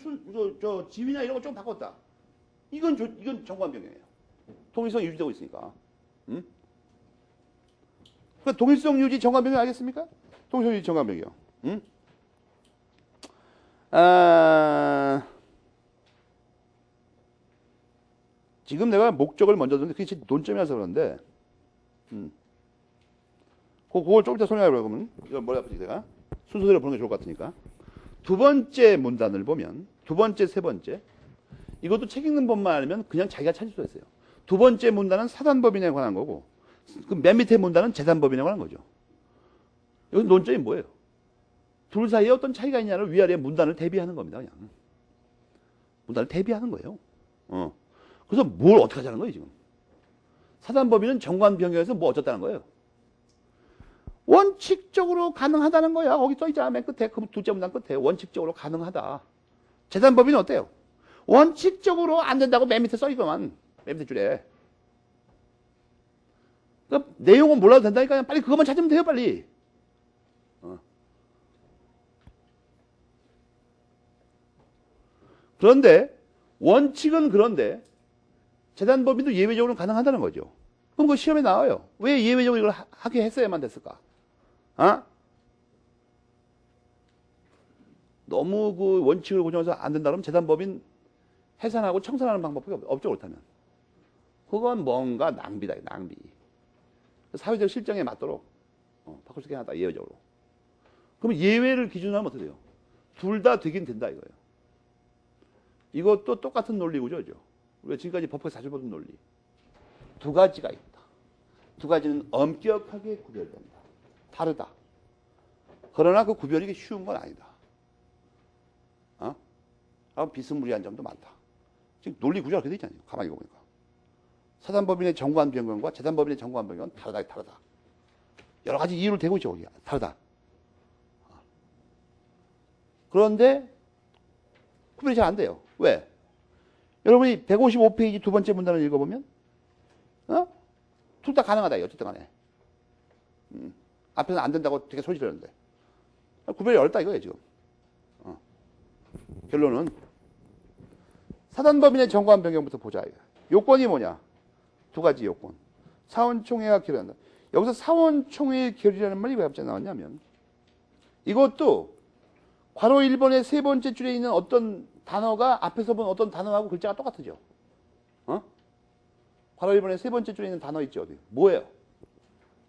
지위나 이런 거 좀 바꿨다. 이건 정관 변경이에요. 동일성이 유지되고 있으니까. 그러니까 동일성 유지 정관 변경 알겠습니까? 동일성 유지 정관 변경. 지금 내가 목적을 먼저 뒀는데 그게 제 논점이라서 그런데 그걸 좀 이따 설명해 보면 이거 머리 아프지 내가 순서대로 보는 게 좋을 것 같으니까 두 번째 문단을 보면 두 번째 세 번째 이것도 책 읽는 법만 알면 그냥 자기가 찾을 수가 있어요. 두 번째 문단은 사단법인에 관한 거고 그 맨 밑에 문단은 재단법인에 관한 거죠. 여기 논점이 뭐예요? 둘 사이에 어떤 차이가 있냐를 위아래 문단을 대비하는 겁니다. 그냥 문단을 대비하는 거예요. 그래서 뭘 어떻게 하자는 거예요 지금. 사단법인은 정관 변경에서 뭐 어쩌다는 거예요. 원칙적으로 가능하다는 거야. 거기 써있잖아 맨 끝에 그 둘째 문단 끝에 원칙적으로 가능하다. 재단법인은 어때요? 원칙적으로 안 된다고 맨 밑에 써있구만. 맨 밑에 줄에. 그러니까 내용은 몰라도 된다니까 빨리 그것만 찾으면 돼요 빨리. 그런데 원칙은 그런데 재단법인도 예외적으로 가능하다는 거죠. 그럼 그 시험에 나와요. 왜 예외적으로 이걸 하게 했어야만 됐을까? 어? 너무 그 원칙을 고정해서 안 된다 그러면 재단법인 해산하고 청산하는 방법밖에 없죠, 그렇다면. 그건 뭔가 낭비다, 낭비. 사회적 실정에 맞도록 바꿀 수 있게 하다, 예외적으로. 그럼 예외를 기준으로 하면 어떻게 돼요? 둘 다 되긴 된다, 이거예요. 이것도 똑같은 논리 구조죠. 우리가 지금까지 법학에 자주 보던 논리. 두 가지가 있다. 두 가지는 엄격하게 구별된다. 다르다. 그러나 그 구별이 쉬운 건 아니다. 비스무리한 점도 많다. 지금 논리 구조가 그렇게 돼 있잖아요. 가만히 보니까. 사단법인의 정관 변경과 재단법인의 정관 변경은 다르다. 여러 가지 이유를 대고 있죠. 다르다. 그런데 구별이 잘 안 돼요. 왜? 여러분이 155페이지 두 번째 문단을 읽어보면 둘 다 가능하다. 어쨌든 간에. 앞에서는 안 된다고 되게 소리 지르는데. 구별이 어렵다 이거예요 지금. 결론은 사단법인의 정관 변경부터 보자. 요건이 뭐냐? 두 가지 요건. 사원총회가 결의한다. 여기서 사원총회의 결의라는 말이 왜 갑자기 나왔냐면 이것도 괄호 1번의 세 번째 줄에 있는 어떤 단어가 앞에서 본 어떤 단어하고 글자가 똑같으죠. 괄호 1번의 세 번째 줄에 있는 단어 있죠. 어디? 뭐예요?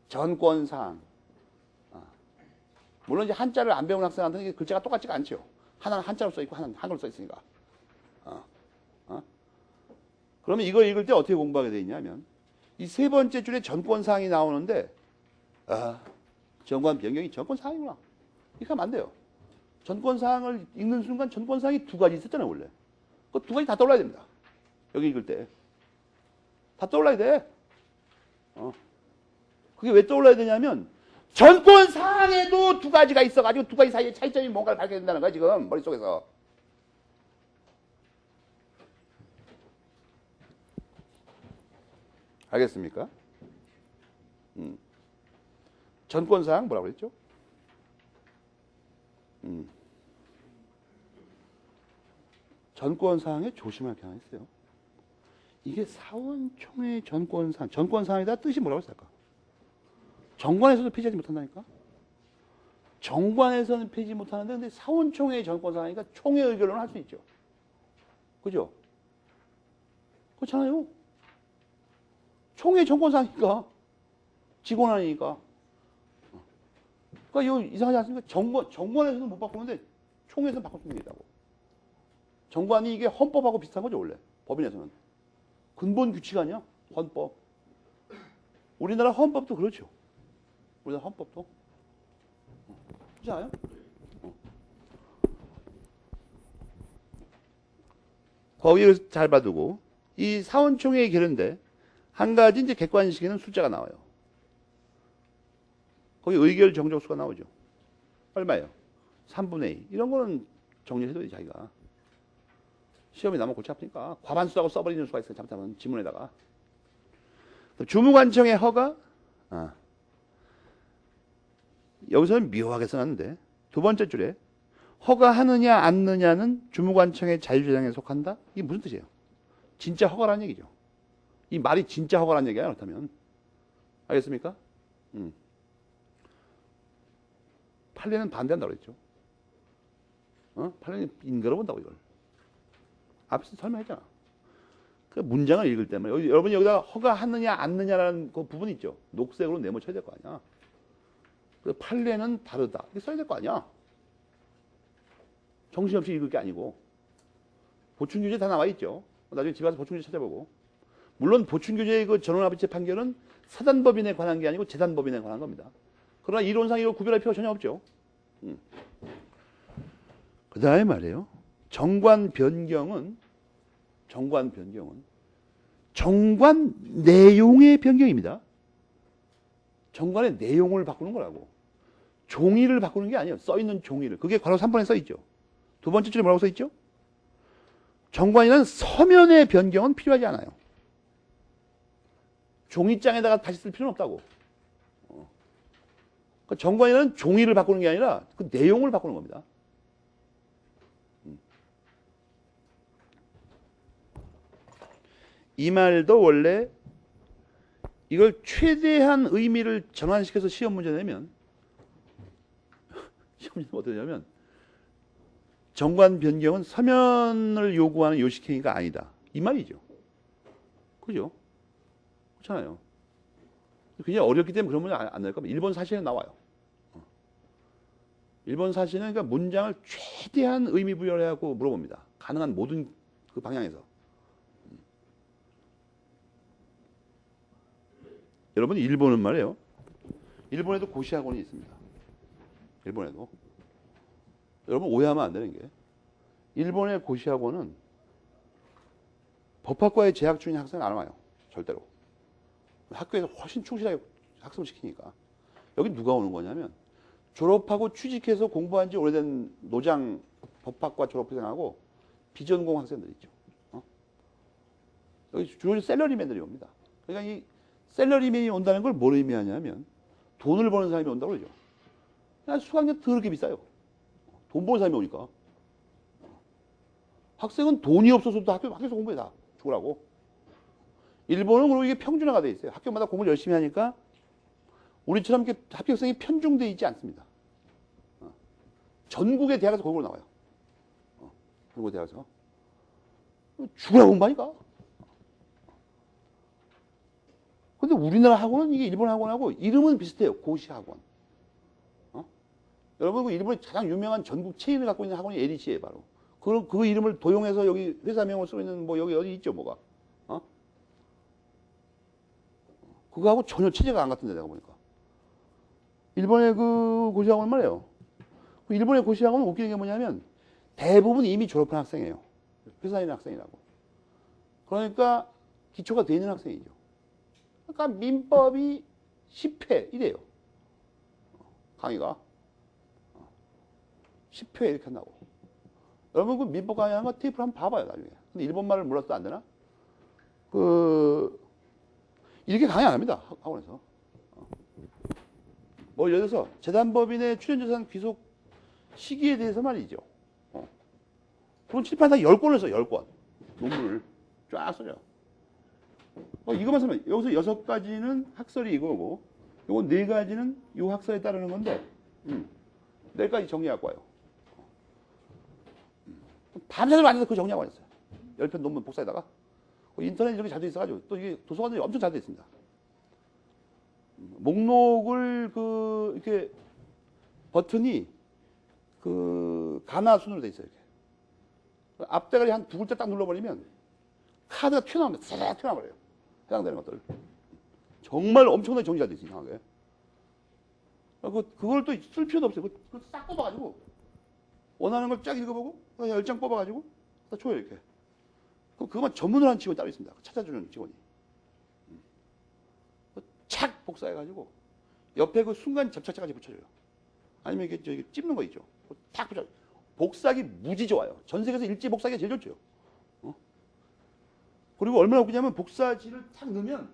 전권사항. 물론 이제 한자를 안 배운 학생한테는 글자가 똑같지가 않죠. 하나는 한자로 써 있고 하나는 한글로 써 있으니까. 그러면 이걸 읽을 때 어떻게 공부하게 돼 있냐면 이 세 번째 줄에 전권사항이 나오는데 정관 변경이 전권사항이구나. 이렇게 하면 안 돼요. 전권사항을 읽는 순간 전권사항이 두 가지 있었잖아요 원래. 그 두 가지 다 떠올라야 됩니다. 여기 읽을 때. 다 떠올라야 돼. 그게 왜 떠올라야 되냐면 전권사항에도 두 가지가 있어가지고 두 가지 사이에 차이점이 뭔가를 밝혀야 된다는 거야 지금 머릿속에서. 알겠습니까? 전권사항 뭐라고 그랬죠? 전권사항에 조심할 게 하나 있어요. 이게 사원총회 전권사항, 전권사항에다 뜻이 뭐라고 했을까? 정관에서도 폐지하지 못한다니까? 정관에서는 폐지 못하는데 근데 사원총회의 전권사항이니까 총회 의결로는 할 수 있죠. 그죠? 그렇잖아요. 총회 전권사항이니까 직원아니니까. 그러니까 이거 이상하지 않습니까? 정관에서는 못 바꾸는데 총회에서는 바꿀 수 있다고. 정관이 이게 헌법하고 비슷한 거죠 원래 법인에서는. 근본 규칙 아니야? 헌법. 우리나라 헌법도 그렇죠. 우리나라 헌법도. 그렇지 않아요? 거기를 잘 봐두고 이 사원총회의 결의인데 한 가지 이제 객관식에는 숫자가 나와요. 거기 의결 정족수가 나오죠. 얼마예요? 3분의 2. 이런 거는 정리해도 돼 자기가. 시험이 나면 골치 아프니까 과반수라고 써버리는 수가 있어요. 잘못하면 지문에다가. 주무관청의 허가. 여기서는 묘하게 써놨는데 두 번째 줄에 허가하느냐 않느냐는 주무관청의 자유재량에 속한다? 이게 무슨 뜻이에요? 진짜 허가라는 얘기죠. 이 말이 진짜 허가라는 얘기야 그렇다면. 알겠습니까? 판례는 반대한다고 그랬죠. 판례는 인걸어 본다고 이걸. 앞에서 설명했잖아. 그 문장을 읽을 때만 여러분이 여기다 허가하느냐 않느냐라는 그 부분 있죠. 녹색으로 네모쳐야 될 거 아니야. 그 판례는 다르다. 이렇게 써야 될 거 아니야. 정신없이 읽을 게 아니고. 보충규제 다 나와 있죠. 나중에 집에 가서 보충규제 찾아보고. 물론 보충규제의 그 전원합의체 판결은 사단법인에 관한 게 아니고 재단법인에 관한 겁니다. 그러나 이론상 이거 구별할 필요가 전혀 없죠. 그 다음에 말이에요. 정관 변경은 정관 내용의 변경입니다. 정관의 내용을 바꾸는 거라고. 종이를 바꾸는 게 아니에요. 써있는 종이를. 그게 괄호 3번에 써있죠. 두 번째 줄에 뭐라고 써있죠? 정관이라는 서면의 변경은 필요하지 않아요. 종이장에다가 다시 쓸 필요는 없다고. 정관이라는 종이를 바꾸는 게 아니라 그 내용을 바꾸는 겁니다. 이 말도 원래 이걸 최대한 의미를 전환시켜서 시험 문제 내면 시험 문제 어떻게 되냐면 정관 변경은 서면을 요구하는 요식행위가 아니다. 이 말이죠. 그죠? 그렇잖아요. 굉장히 어렵기 때문에 그런 문제 안 낼 겁니다. 일본 사실에 나와요. 일본 사실은 그러니까 문장을 최대한 의미 부여를 하고 물어봅니다. 가능한 모든 그 방향에서. 여러분 일본은 말이에요. 일본에도 고시학원이 있습니다. 일본에도. 여러분 오해하면 안 되는 게 일본의 고시학원은 법학과에 재학 중인 학생은 안 와요. 절대로. 학교에서 훨씬 충실하게 학습을 시키니까. 여기 누가 오는 거냐면 졸업하고 취직해서 공부한 지 오래된 노장 법학과 졸업생하고 비전공 학생들 있죠. 여기 주로 셀러리맨들이 옵니다. 그러니까 이 셀러리맨이 온다는 걸 뭘 의미하냐면 돈을 버는 사람이 온다고 그러죠. 그냥 수강료 더럽게 비싸요. 돈 버는 사람이 오니까. 학생은 돈이 없어서도 학교에서 공부해 다 죽으라고. 일본은 그리고 이게 평준화가 돼 있어요. 학교마다 공부를 열심히 하니까 우리처럼 이렇게 합격생이 편중돼 있지 않습니다. 전국의 대학에서 골고루 나와요. 전국 대학에서 죽으라고 공부하니까. 근데 우리나라 학원은 이게 일본 학원하고 이름은 비슷해요. 고시 학원. 여러분 그 일본의 가장 유명한 전국 체인을 갖고 있는 학원이 LH예요, 바로. 그 이름을 도용해서 여기 회사명을 쓰고 있는 뭐 여기 어디 있죠, 뭐가. 그거하고 전혀 체제가 안 같은데 내가 보니까. 일본의 그 고시학원 말이에요. 그 일본의 고시학원은 웃기는 게 뭐냐면 대부분 이미 졸업한 학생이에요. 회사에 있는 학생이라고. 그러니까 기초가 돼 있는 학생이죠. 그러니까 민법이 10회 이래요. 강의가 10회 이렇게 한다고. 여러분 그 민법 강의하는 거 테이프를 한번 봐봐요 나중에. 근데 일본말을 몰라도 안 되나? 이렇게 강의 안 합니다 학원에서. 뭐 예를 들어서 재단법인의 출연재산 귀속 시기에 대해서 말이죠. 그럼 칠판 다 10권을 써요. 10권 논문을 쫙 써요. 이거만 쓰면 여기서 6가지는 학설이 이거고 요거 4가지는 요 학설에 따르는 건데 4가지 정리하고 와요. 밤새도록 앉아서 그 정리하고 있어요. 10편 논문 복사에다가 인터넷 이렇게 잘 돼 있어가지고 또 이게 도서관들이 엄청 잘 돼 있습니다. 목록을 이렇게 버튼이 가나 순으로 돼 있어요. 이렇게. 앞대가리 한 2글자 딱 눌러버리면 카드가 튀어나옵니다. 싹 튀어나버려요. 해당되는 것들. 정말 엄청나게 정리 잘 돼 있어요. 이상하게. 그걸 또 쓸 필요도 없어요. 그걸 싹 뽑아가지고 원하는 걸 쫙 읽어보고 10장 뽑아가지고 다 줘요. 이렇게. 그것만 전문을 하는 직원이 따로 있습니다. 찾아주는 직원이. 착 복사해가지고 옆에 그 순간 접착제까지 붙여줘요. 아니면 이게 저기 찝는 거 있죠. 탁 붙여. 복사하기 무지 좋아요. 전 세계에서 일지 복사하기가 제일 좋죠. 그리고 얼마나 웃기냐면 복사지를 탁 넣으면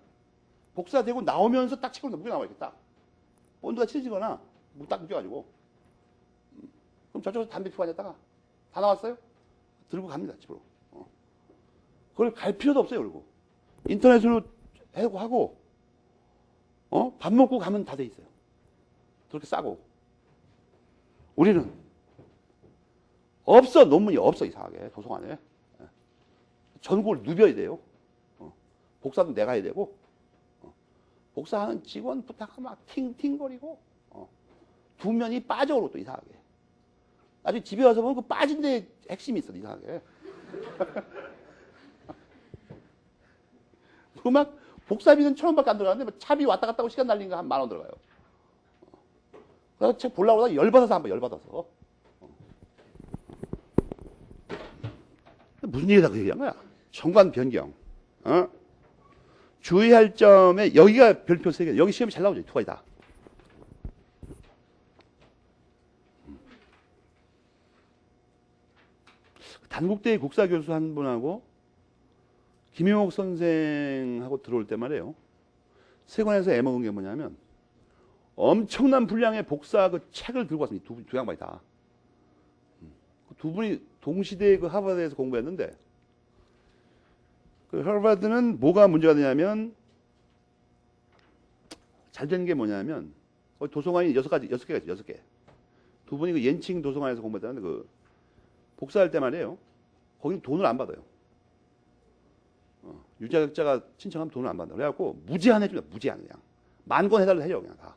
복사되고 나오면서 딱 책으로 무게 나와 이렇게 딱. 본드가 칠해지거나 딱 묶여가지고. 그럼 저쪽에서 담배 피고 앉았다가 다 나왔어요? 들고 갑니다 집으로. 그걸 갈 필요도 없어요. 그리고 인터넷으로 하고 밥 먹고 가면 다 돼 있어요. 그렇게 싸고. 우리는 없어. 논문이 없어. 이상하게 도서관에. 전국을 누벼야 돼요. 복사도 내가 해야 되고 복사하는 직원 부탁하면 막 팅팅거리고 두 면이 빠져오고 또 이상하게. 나중에 집에 와서 보면 그 빠진 데 핵심이 있어. 이상하게. 그 막 복사비는 1,000원밖에 안 들어가는데 차비 왔다 갔다 하고 시간 날린 거 한 10,000원 들어가요. 그래서 책 보려고 하다가 열받아서 한번 열받아서. 무슨 얘기다 그 얘기한 거야? 정관 변경. 주의할 점에 여기가 별표 3개. 여기 시험이 잘 나오죠. 2가지 다. 단국대 국사 교수 한 분하고 김용옥 선생하고 들어올 때 말이에요. 세관에서 애먹은 게 뭐냐면 엄청난 분량의 복사 그 책을 들고 왔습니다. 두 양반이 다. 두 분이 동시대에 그 하버드에서 공부했는데 그 하버드는 뭐가 문제가 되냐면 잘 된 게 뭐냐면 도서관이 여섯 개가 있어요. 6개. 두 분이 그 옌칭 도서관에서 공부했다는데 그 복사할 때 말이에요. 거기는 돈을 안 받아요. 유자격자가 신청하면 돈을 안 받는다. 그래갖고 무제한 해줍니다. 무제한 그냥. 10,000권 해달라 해요. 그냥 다.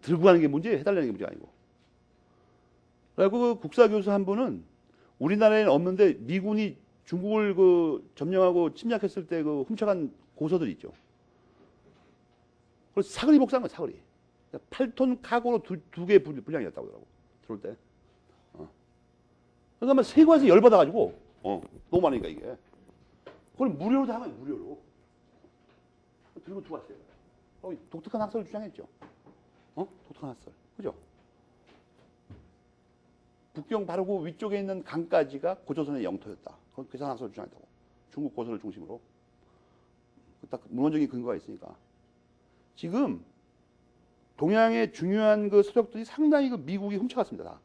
들고 가는 게 문제예요. 해달라는 게 문제가 아니고. 그래갖고 그 국사교수 한 분은 우리나라에는 없는데 미군이 중국을 그 점령하고 침략했을 때 그 훔쳐간 고서들이 있죠. 그래서 사거리 복사한 거야, 사거리. 8톤 카고로 두 개 분량이었다고 하더라고. 들어올 때. 그러니까 막 세관에서 열받아가지고, 너무 많으니까 이게. 그걸 무료로 다 하는 거예요, 무료로. 들고 두고 왔어요. 독특한 학설을 주장했죠. 독특한 학설. 그죠? 북경 바로 그 위쪽에 있는 강까지가 고조선의 영토였다. 그건 괴산 학설을 주장했다고. 중국 고선을 중심으로. 딱 문헌적인 근거가 있으니까. 지금 동양의 중요한 그 서적들이 상당히 그 미국이 훔쳐갔습니다. 다.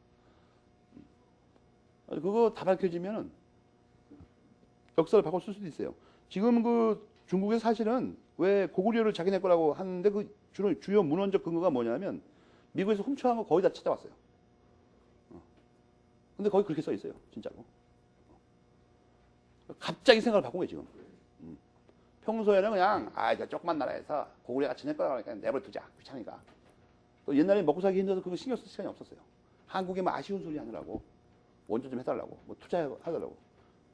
그거 다 밝혀지면은 역사를 바꿔 쓸 수도 있어요. 지금 그 중국에서 사실은 왜 고구려를 자기네 거라고 하는데 그 주요 문헌적 근거가 뭐냐면 미국에서 훔쳐간 거 거의 다 찾아왔어요. 근데 거기 그렇게 써 있어요. 진짜로. 갑자기 생각을 바꾼 거예요, 지금. 평소에는 그냥, 저 조그만 나라에서 고구려가 지낼 거라고 하니까 내버려두자. 귀찮으니까. 또 옛날에 먹고 살기 힘들어서 그거 신경 쓸 시간이 없었어요. 한국에 뭐 아쉬운 소리 하느라고. 원조 좀 해달라고. 뭐 투자해달라고.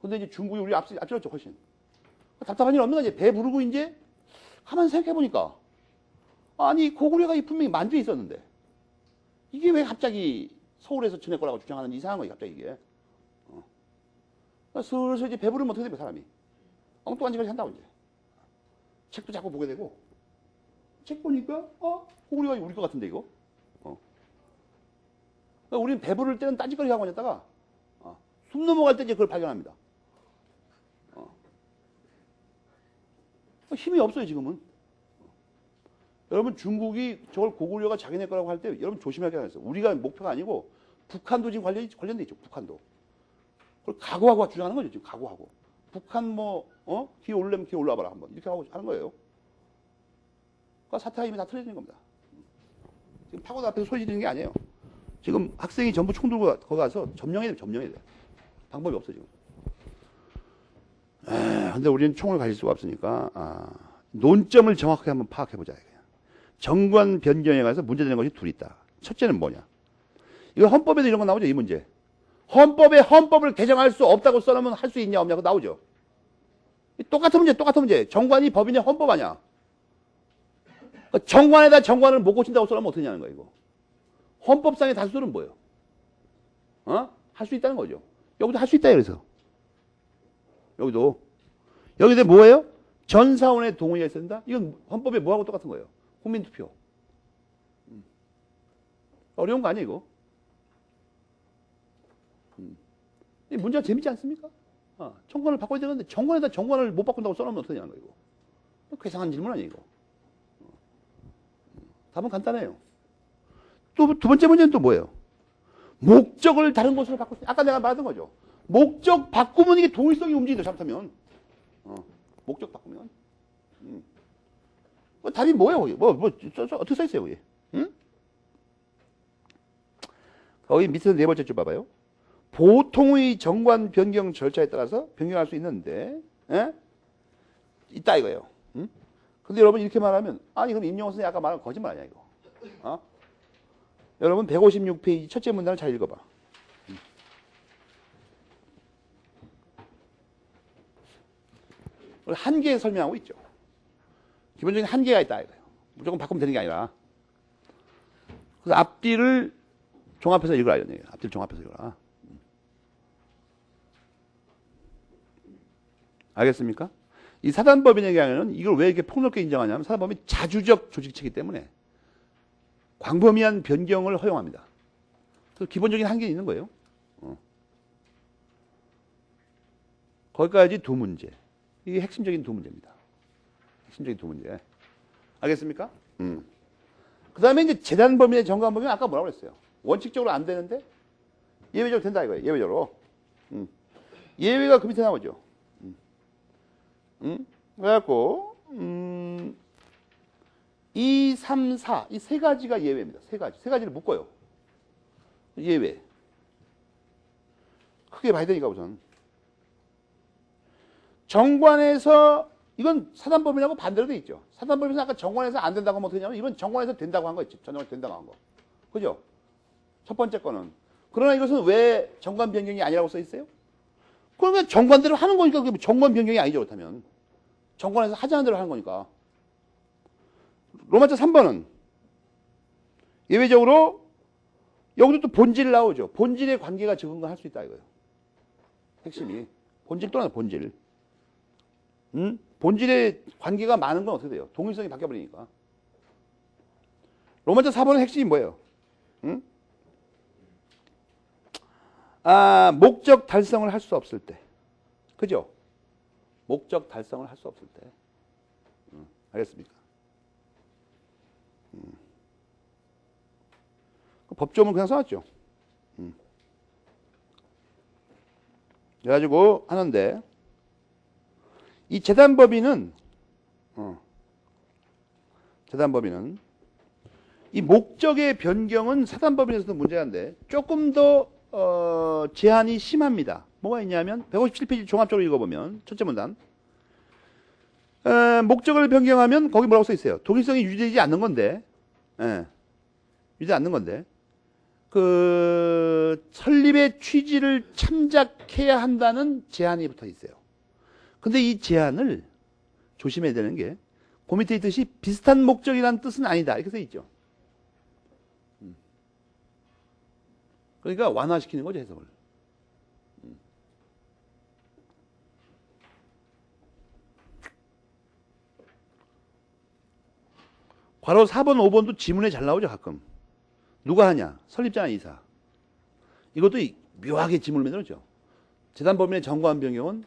근데 이제 중국이 우리 앞질렀죠, 훨씬. 답답한 일 없는 거지. 배 부르고 이제 가만 생각해보니까. 아니, 고구려가 분명히 만주에 있었는데. 이게 왜 갑자기 서울에서 지낼 거라고 주장하는 이상한 거예요, 갑자기 이게. 슬슬 이제 배부르면 어떻게 됩니까, 사람이? 엉뚱한 짓까지 한다고, 이제. 책도 자꾸 보게 되고. 책 보니까, 고구려가 우리 거 같은데, 이거? 그러니까 우리는 배부를 때는 딴짓거리 하고 있다가, 숨 넘어갈 때 이제 그걸 발견합니다. 힘이 없어요, 지금은. 여러분, 중국이 저걸 고구려가 자기네 거라고 할 때, 여러분 조심하게 하겠어요. 우리가 목표가 아니고, 북한도 지금 관련돼 있죠, 북한도. 그걸 각오하고 주장하는 거죠, 지금 각오하고. 북한 기회 올려면 기회 올라와봐라, 한번. 이렇게 하고 하는 거예요. 그러니까 사태가 이미 다 틀어지는 겁니다. 지금 파고도 앞에서 소리 지르는 게 아니에요. 지금 학생이 전부 총 들고 거기 가서 점령해야 돼. 방법이 없어, 지금. 근데 우리는 총을 가질 수가 없으니까, 논점을 정확하게 한번 파악해보자. 정관 변경에 관해서 문제되는 것이 둘 있다. 첫째는 뭐냐? 이거 헌법에도 이런 거 나오죠, 이 문제. 헌법에 헌법을 개정할 수 없다고 써놓으면 할 수 있냐, 없냐고 나오죠. 똑같은 문제. 정관이 법이냐, 헌법 아냐. 정관에다 정관을 못 고친다고 써놓으면 어떻게 하는 거야, 이거. 헌법상의 다수는 뭐예요? 할 수 있다는 거죠. 여기도 할 수 있다, 그래서. 여기도 뭐예요? 전 사원의 동의가 있어야 된다? 이건 헌법에 뭐하고 똑같은 거예요? 국민투표. 어려운 거 아니에요, 이거? 이 문제가 재밌지 않습니까? 정권을 바꿔야 되는데 정권에다 정권을 못 바꾼다고 써놓으면 어떻게 하는 거예요, 이거? 괴상한 질문 아니에요, 이거? 답은 간단해요. 또 두 번째 문제는 또 뭐예요? 목적을 다른 것으로 바꾸세요. 아까 내가 말했던 거죠. 목적 바꾸면 이게 동일성이 움직인다, 잘못하면. 목적 바꾸면. 답이 뭐예요, 거기? 어떻게 써 있어요, 거기? 거기 밑에서 네 번째 줄 봐봐요. 보통의 정관 변경 절차에 따라서 변경할 수 있는데, 있다 이거예요. 근데 여러분 이렇게 말하면, 아니, 그럼 임영호 선생님 아까 말한 거짓말 아니야, 이거? 여러분 156페이지 첫째 문단을 잘 읽어봐. 한계 설명하고 있죠. 기본적인 한계가 있다 이거예요. 무조건 바꾸면 되는 게 아니라. 그래서 앞뒤를 종합해서 읽으라 이런 얘기예요. 앞뒤를 종합해서 읽어라. 알겠습니까? 이 사단법인의 경우에는 이걸 왜 이렇게 폭넓게 인정하냐면 사단법인이 자주적 조직체이기 때문에 광범위한 변경을 허용합니다. 그래서 기본적인 한계는 있는 거예요. 거기까지 두 문제. 이게 핵심적인 두 문제입니다. 핵심적인 두 문제. 알겠습니까? 그 다음에 이제 재단법인의 정관법인은 아까 뭐라고 그랬어요? 원칙적으로 안 되는데 예외적으로 된다 이거예요. 예외적으로. 예외가 그 밑에 나오죠. 그래갖고 2, 3, 4 이 세 가지가 예외입니다. 세 가지를 묶어요. 예외. 크게 봐야 되니까 우선. 정관에서 이건 사단법인하고 반대로 돼 있죠. 사단법인에서 아까 정관에서 안 된다고 하면 어떻게 하냐면 이건 정관에서 된다고 한 거 있지. 전형을 된다고 한 거. 그죠? 첫 번째 거는. 그러나 이것은 왜 정관 변경이 아니라고 써 있어요? 그러면 정관대로 하는 거니까 그게 정관 변경이 아니죠. 그렇다면. 정관에서 하자는 대로 하는 거니까. 로마자 3번은 예외적으로 여기도 또 본질 나오죠. 본질의 관계가 적은 건 할 수 있다 이거예요. 핵심이. 본질 또는 본질. 본질의 관계가 많은 건 어떻게 돼요? 동일성이 바뀌어버리니까. 로마자 4번의 핵심이 뭐예요? 목적 달성을 할 수 없을 때. 그죠? 목적 달성을 할 수 없을 때. 알겠습니까? 법조문 그냥 써놨죠. 그래가지고 하는데 이 재단법인은 이 목적의 변경은 사단법인에서도 문제인데 조금 더 제한이 심합니다. 뭐가 있냐면 157페이지 종합적으로 읽어보면 첫째 문단 목적을 변경하면 거기 뭐라고 써 있어요? 독일성이 유지되지 않는 건데 유지되지 않는 건데 그 설립의 취지를 참작해야 한다는 제한이 붙어 있어요. 근데 이 제한을 조심해야 되는 게 그 밑에 있듯이 비슷한 목적이라는 뜻은 아니다 이렇게 써 있죠. 그러니까 완화시키는 거죠, 해석을. 괄호 4번, 5번도 지문에 잘 나오죠, 가끔. 누가 하냐? 설립자나 이사. 이것도 묘하게 지문을 만들었죠. 재단법인의 정관 변경은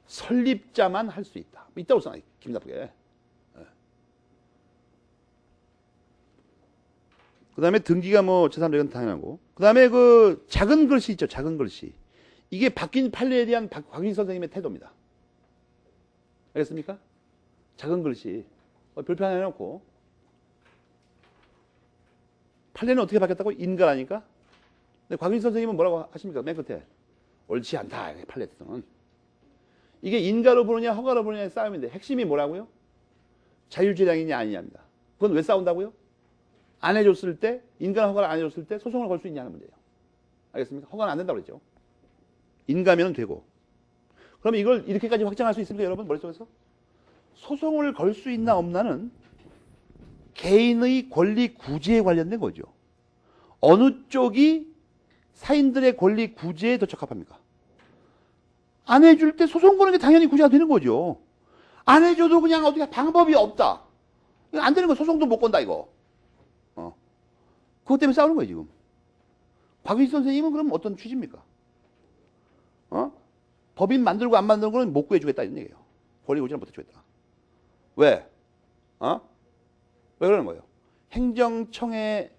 설립자만 할 수 있다. 있다고 써놔, 기분 나쁘게. 그 다음에 등기가 뭐 제3자는 당연하고. 그 다음에 그 작은 글씨 있죠, 작은 글씨. 이게 바뀐 판례에 대한 곽윤 선생님의 태도입니다. 알겠습니까? 작은 글씨. 별표 하나 해놓고. 판례는 어떻게 바뀌었다고? 인가라니까? 근데 곽윤 선생님은 뭐라고 하십니까? 맨 끝에. 옳지 않다, 판례 뜻은. 이게 인가로 부르냐, 허가로 부르냐의 싸움인데, 핵심이 뭐라고요? 자율주량이냐, 아니냐입니다. 그건 왜 싸운다고요? 안 해줬을 때, 인가나 허가를 안 해줬을 때 소송을 걸 수 있냐는 문제예요. 알겠습니까? 허가는 안 된다고 그랬죠. 인가면 되고. 그럼 이걸 이렇게까지 확정할 수 있습니까, 여러분? 머릿속에서? 소송을 걸 수 있나 없나는 개인의 권리 구제에 관련된 거죠. 어느 쪽이 사인들의 권리 구제에 더 적합합니까? 안 해줄 때 소송 거는 게 당연히 구제가 되는 거죠. 안 해줘도 그냥 어떻게 방법이 없다. 이거 안 되는 거 소송도 못 건다, 이거. 그것 때문에 싸우는 거예요, 지금. 곽윤 선생님은 그럼 어떤 취지입니까? 법인 만들고 안 만드는 거는 못 구해주겠다, 이런 얘기예요. 권리 구제는 못 해주겠다. 왜? 왜 그러는 거예요? 행정청의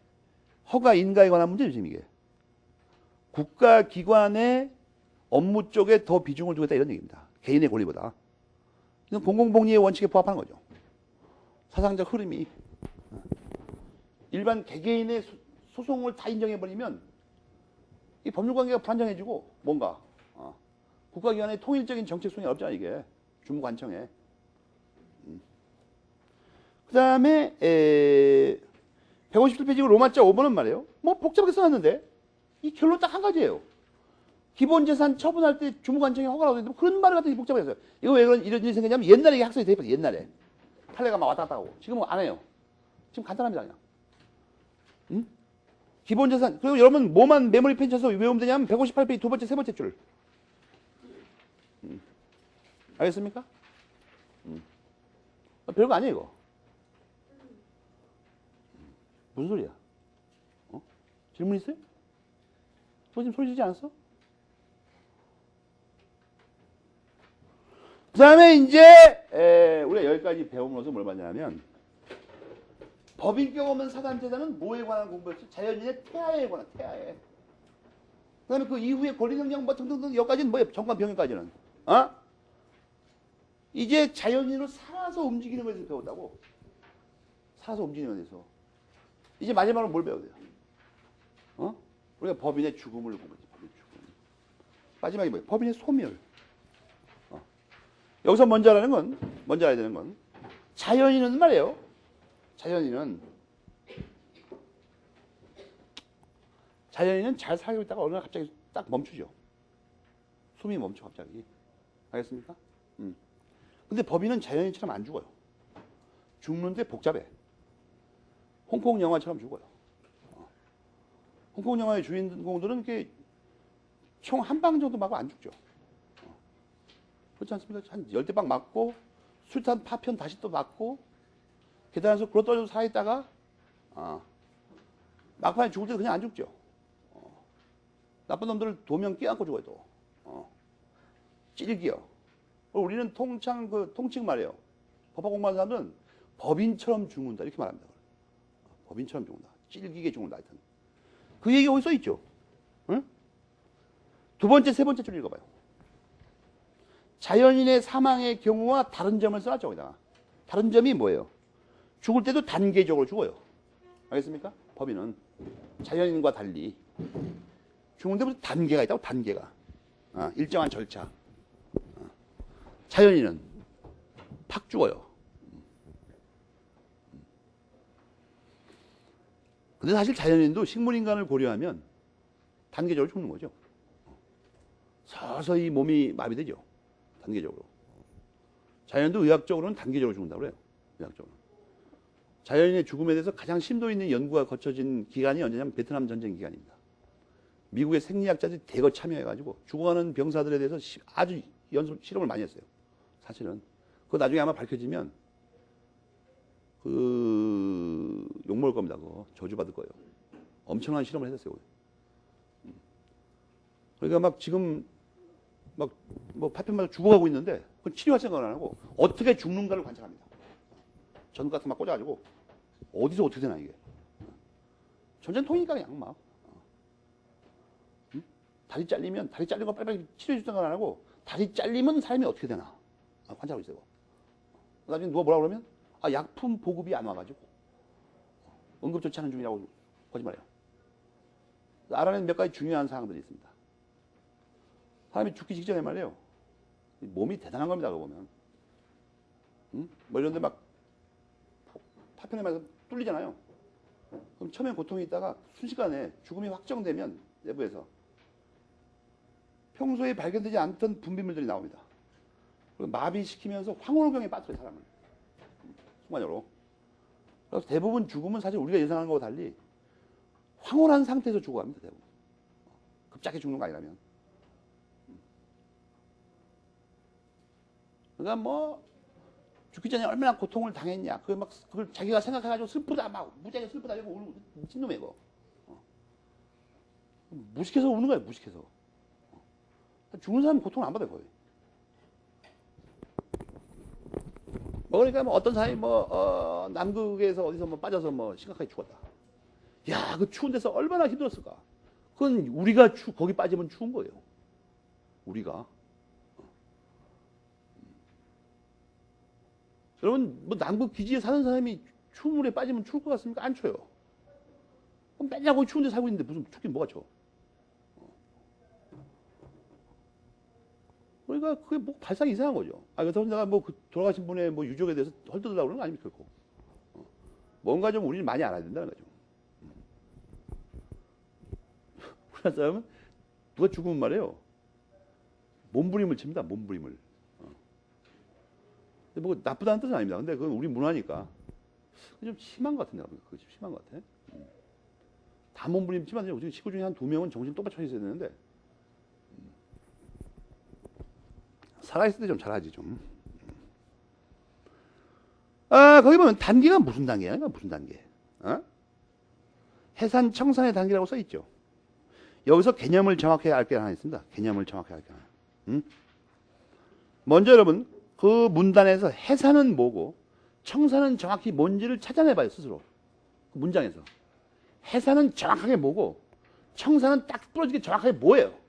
허가 인가에 관한 문제죠, 지금 이게. 국가기관의 업무 쪽에 더 비중을 두겠다, 이런 얘기입니다. 개인의 권리보다. 이건 공공복리의 원칙에 부합하는 거죠. 사상적 흐름이. 일반 개개인의 소송을 다 인정해버리면 이 법률관계가 불안정해지고 뭔가 국가기관의 통일적인 정책 수행이 어렵잖아, 이게. 주무관청에. 그 다음에 157페이지 로마자 5번은 말이에요. 뭐 복잡하게 써놨는데 이 결론 딱 한 가지예요. 기본재산 처분할 때 주무관청에 허가라고 했는데 그런 말을 갖다 복잡하게 써요. 이거 왜 이런 일이 생겼냐면 옛날에 이게 학설이 대입했어요. 옛날에. 판례가 막 왔다 갔다 하고. 지금은 안 해요. 지금 간단합니다, 그냥. 기본재산. 그리고 여러분 뭐만 메모리 펜쳐서 외우면 되냐면 158페이지 두 번째, 세 번째 줄. 알겠습니까? 별거 아니에요, 이거. 무슨 소리야? 질문 있어요? 너 지금 소리 지지 않았어? 그 다음에 이제 우리가 여기까지 배움으로써 뭘 봤냐면 법인격 없는 사단재산은 뭐에 관한 공부였지? 자연인의 태아에 관한 태아에. 그 다음에 그 이후에 권리능력 뭐 등등등 여기까지는 뭐예요? 정관 병역까지는. 이제 자연인으로 살아서 움직이는 것에서 배운다고. 살아서 움직이는 것에서. 이제 마지막으로 뭘 배워야 돼요? 우리가 법인의 죽음을 본 거지. 법인의 죽음. 마지막이 뭐예요? 법인의 소멸. 여기서 먼저 알아야 되는 건 자연인은 말이에요. 자연인은 잘 살고 있다가 어느 날 갑자기 딱 멈추죠. 숨이 멈춰 갑자기. 알겠습니까? 근데 법인은 자연인처럼 안 죽어요. 죽는데 복잡해. 홍콩 영화처럼 죽어요. 홍콩 영화의 주인공들은 이렇게 총 한 방 정도 맞고 안 죽죠. 그렇지 않습니까? 한 10대 방 맞고 술탄 파편 다시 또 맞고 계단에서 굴러떨어져서 살아있다가 막판에 죽을 때 그냥 안 죽죠. 나쁜 놈들을 도면 끼안고 죽어요 또. 찔기요. 우리는 통칭 말이에요. 법학 공부하는 사람들은 법인처럼 죽는다 이렇게 말합니다. 법인처럼 죽는다. 찔기게 죽는다. 하여튼. 그 얘기 어디 써 있죠? 응? 두 번째, 세 번째 줄 읽어봐요. 자연인의 사망의 경우와 다른 점을 써놨죠. 거기다가. 다른 점이 뭐예요? 죽을 때도 단계적으로 죽어요. 알겠습니까? 법인은 자연인과 달리 죽는데 무슨 단계가 있다고. 단계가. 일정한 절차. 자연인은 팍 죽어요. 근데 사실 자연인도 식물인간을 고려하면 단계적으로 죽는 거죠. 서서히 몸이 마비되죠. 단계적으로. 자연인도 의학적으로는 단계적으로 죽는다고 그래요. 의학적으로. 자연인의 죽음에 대해서 가장 심도 있는 연구가 거쳐진 기간이 언제냐면 베트남 전쟁 기간입니다. 미국의 생리학자들이 대거 참여해가지고 죽어가는 병사들에 대해서 아주 실험을 많이 했어요. 사실은. 그거 나중에 아마 밝혀지면 욕먹을 겁니다. 그거 저주받을 거예요. 엄청난 실험을 했었어요. 그러니까 막 지금 뭐 파편 맞아 죽어가고 있는데 그건 치료할 생각을 안 하고 어떻게 죽는가를 관찰합니다. 전 같은 막 꽂아가지고 어디서 어떻게 되나 이게. 전쟁통이니까 그냥 막. 다리 잘리면 다리 잘린 거 빨리빨리 치료해 줄 생각 안 하고 다리 잘리면 삶이 어떻게 되나 관찰하고 있어요. 나중에 누가 뭐라 그러면 약품 보급이 안 와가지고 응급조치하는 중이라고 거짓말해요. 알아낸 몇 가지 중요한 사항들이 있습니다. 사람이 죽기 직전에 말이에요. 몸이 대단한 겁니다. 그거 보면. 뭐 이런데 막 파편에 맞아서 뚫리잖아요. 그럼 처음엔 고통이 있다가 순식간에 죽음이 확정되면 내부에서 평소에 발견되지 않던 분비물들이 나옵니다. 그리고 마비시키면서 황홀경에 빠뜨려요, 사람을. 순간적으로. 그래서 대부분 죽음은 사실 우리가 예상하는 것과 달리 황홀한 상태에서 죽어갑니다, 대부분. 급작히 죽는 거 아니라면. 그러니까 뭐 죽기 전에 얼마나 고통을 당했냐. 그걸 자기가 생각해가지고 슬프다, 막 무지하게 슬프다 이러고 우는 미친놈이야, 이거. 무식해서 우는 거야, 무식해서. 죽는 사람은 고통을 안 받아요, 거의. 그러니까 뭐 어떤 사람이 남극에서 어디서 빠져서 심각하게 죽었다. 야, 그 추운 데서 얼마나 힘들었을까. 그건 우리가 거기 빠지면 추운 거예요. 우리가. 여러분, 남극 기지에 사는 사람이 추운 물에 빠지면 추울 것 같습니까? 안 추워요. 그럼 맨날 거기 추운 데 살고 있는데 무슨 춥긴 뭐가 추워. 그러니까 그게 발상이 이상한 거죠. 그래서 내가 돌아가신 분의 유족에 대해서 헐뜯으려고 그러는 거 아닙니까? 결코. 뭔가 좀 우리는 많이 알아야 된다는 거죠. 우리나라 사람은 누가 죽으면 말이에요. 몸부림을 칩니다. 몸부림을. 근데 나쁘다는 뜻은 아닙니다. 근데 그건 우리 문화니까. 좀 심한 것 같은데. 그거 좀 심한 것 같아. 다 몸부림 치면 지금 식구 중에 한 2명은 정신 똑바로 차려 있어야 되는데. 살아있을 때 좀 잘하지, 좀. 거기 보면 단계가 무슨 단계야? 무슨 단계? 해산, 청산의 단계라고 써있죠. 여기서 개념을 정확하게 알 게 하나 있습니다. 개념을 정확하게 알 게 하나. 먼저 여러분, 그 문단에서 해산은 뭐고, 청산은 정확히 뭔지를 찾아내봐요, 스스로. 그 문장에서. 해산은 정확하게 뭐고, 청산은 딱 부러지게 정확하게 뭐예요?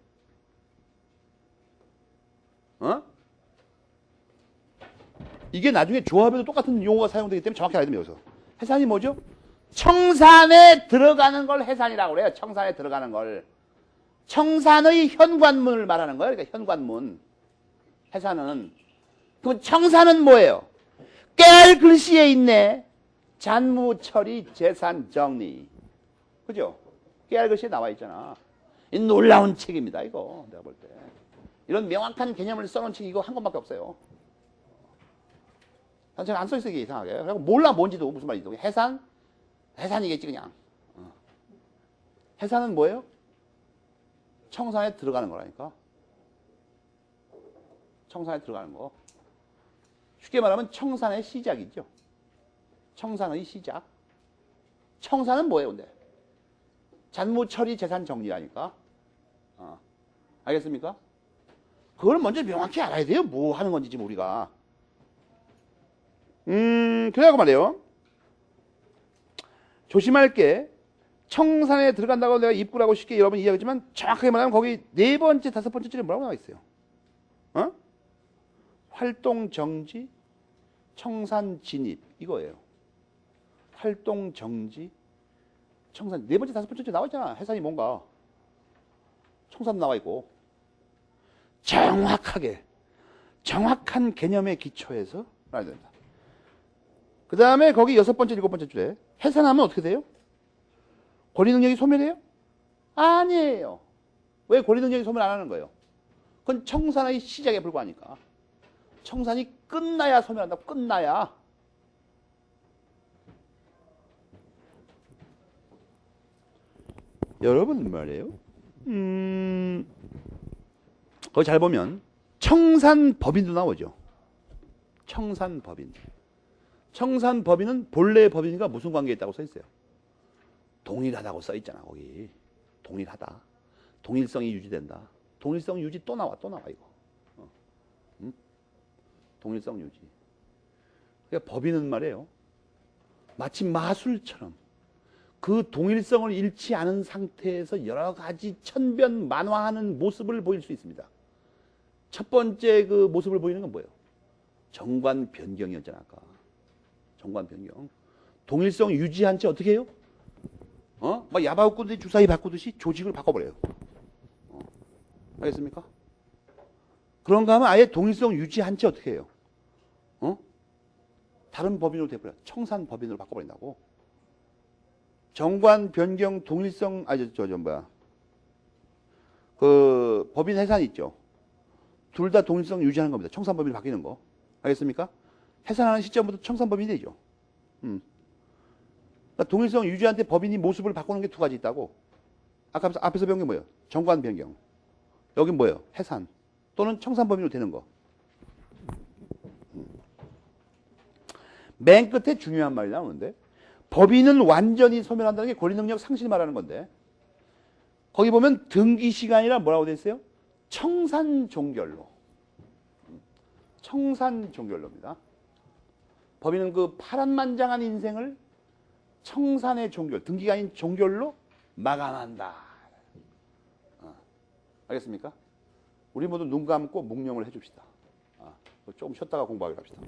이게 나중에 조합에도 똑같은 용어가 사용되기 때문에 정확히 알아야 됩니다. 여기서. 해산이 뭐죠? 청산에 들어가는 걸 해산이라고 그래요. 청산에 들어가는 걸. 청산의 현관문을 말하는 거예요. 그러니까 현관문. 해산은. 그럼 청산은 뭐예요? 깨알 글씨에 있네. 잔무 처리 재산 정리. 그죠? 깨알 글씨에 나와 있잖아. 이 놀라운 책입니다. 이거 내가 볼 때. 이런 명확한 개념을 써놓은 책이 이거 한 권밖에 없어요. 제가 안 써있어 이게 이상하게. 그리고 몰라 뭔지도 무슨 말인지. 해산? 해산이겠지 그냥. 해산은 뭐예요? 청산에 들어가는 거라니까. 청산에 들어가는 거. 쉽게 말하면 청산의 시작이죠. 청산의 시작. 청산은 뭐예요 근데? 잔무 처리 재산 정리라니까. 알겠습니까? 그걸 먼저 명확히 알아야 돼요. 뭐 하는 건지 지금 우리가. 그래갖고 말이에요. 조심할 게 청산에 들어간다고 내가 입구라고 쉽게 여러분 이해하겠지만 정확하게 말하면 거기 네 번째, 다섯 번째 줄에 뭐라고 나와 있어요? 활동 정지, 청산 진입 이거예요. 활동 정지, 청산 네 번째, 다섯 번째 줄에 나와 있잖아. 해산이 뭔가. 청산 나와 있고 정확한 개념의 기초에서 알아야 된다. 그 다음에 거기 여섯 번째, 일곱 번째 줄에 해산하면 어떻게 돼요? 권리 능력이 소멸해요? 아니에요. 왜 권리 능력이 소멸 안 하는 거예요? 그건 청산의 시작에 불과하니까. 청산이 끝나야 소멸한다고. 끝나야. 여러분 말이에요. 거기 잘 보면 청산법인도 나오죠. 청산법인. 청산법인은 본래의 법인과 무슨 관계에 있다고 써 있어요? 동일하다고 써 있잖아 거기. 동일하다. 동일성이 유지된다. 동일성 유지 또 나와 이거. 동일성 유지. 그러니까 법인은 말이에요. 마치 마술처럼 그 동일성을 잃지 않은 상태에서 여러 가지 천변만화하는 모습을 보일 수 있습니다. 첫 번째 그 모습을 보이는 건 뭐예요? 정관 변경이었잖아 아까. 정관 변경. 동일성 유지한 채 어떻게 해요? 막 야바웃꾼들이 주사위 바꾸듯이 조직을 바꿔버려요. 알겠습니까? 그런가 하면 아예 동일성 유지한 채 어떻게 해요? 다른 법인으로 돼버려요. 청산 법인으로 바꿔버린다고. 정관 변경 동일성 그 법인 해산 있죠. 둘 다 동일성 유지하는 겁니다. 청산 법인으로 바뀌는 거. 알겠습니까? 해산하는 시점부터 청산 법인이 되죠. 그러니까 동일성 유지한테 법인이 모습을 바꾸는 게 두 가지 있다고. 아까 앞에서 배운 게 뭐예요? 정관 변경. 여긴 뭐예요? 해산. 또는 청산 법인으로 되는 거. 맨 끝에 중요한 말이 나오는데 법인은 완전히 소멸한다는 게 권리 능력 상실 말하는 건데 거기 보면 등기 시간이라 뭐라고 돼 있어요? 청산 종결로. 청산 종결로입니다. 법인은 그 파란만장한 인생을 청산의 종결, 등기가 아닌 종결로 마감한다. 알겠습니까? 우리 모두 눈 감고 묵념을 해줍시다. 조금 쉬었다가 공부하기로 합시다.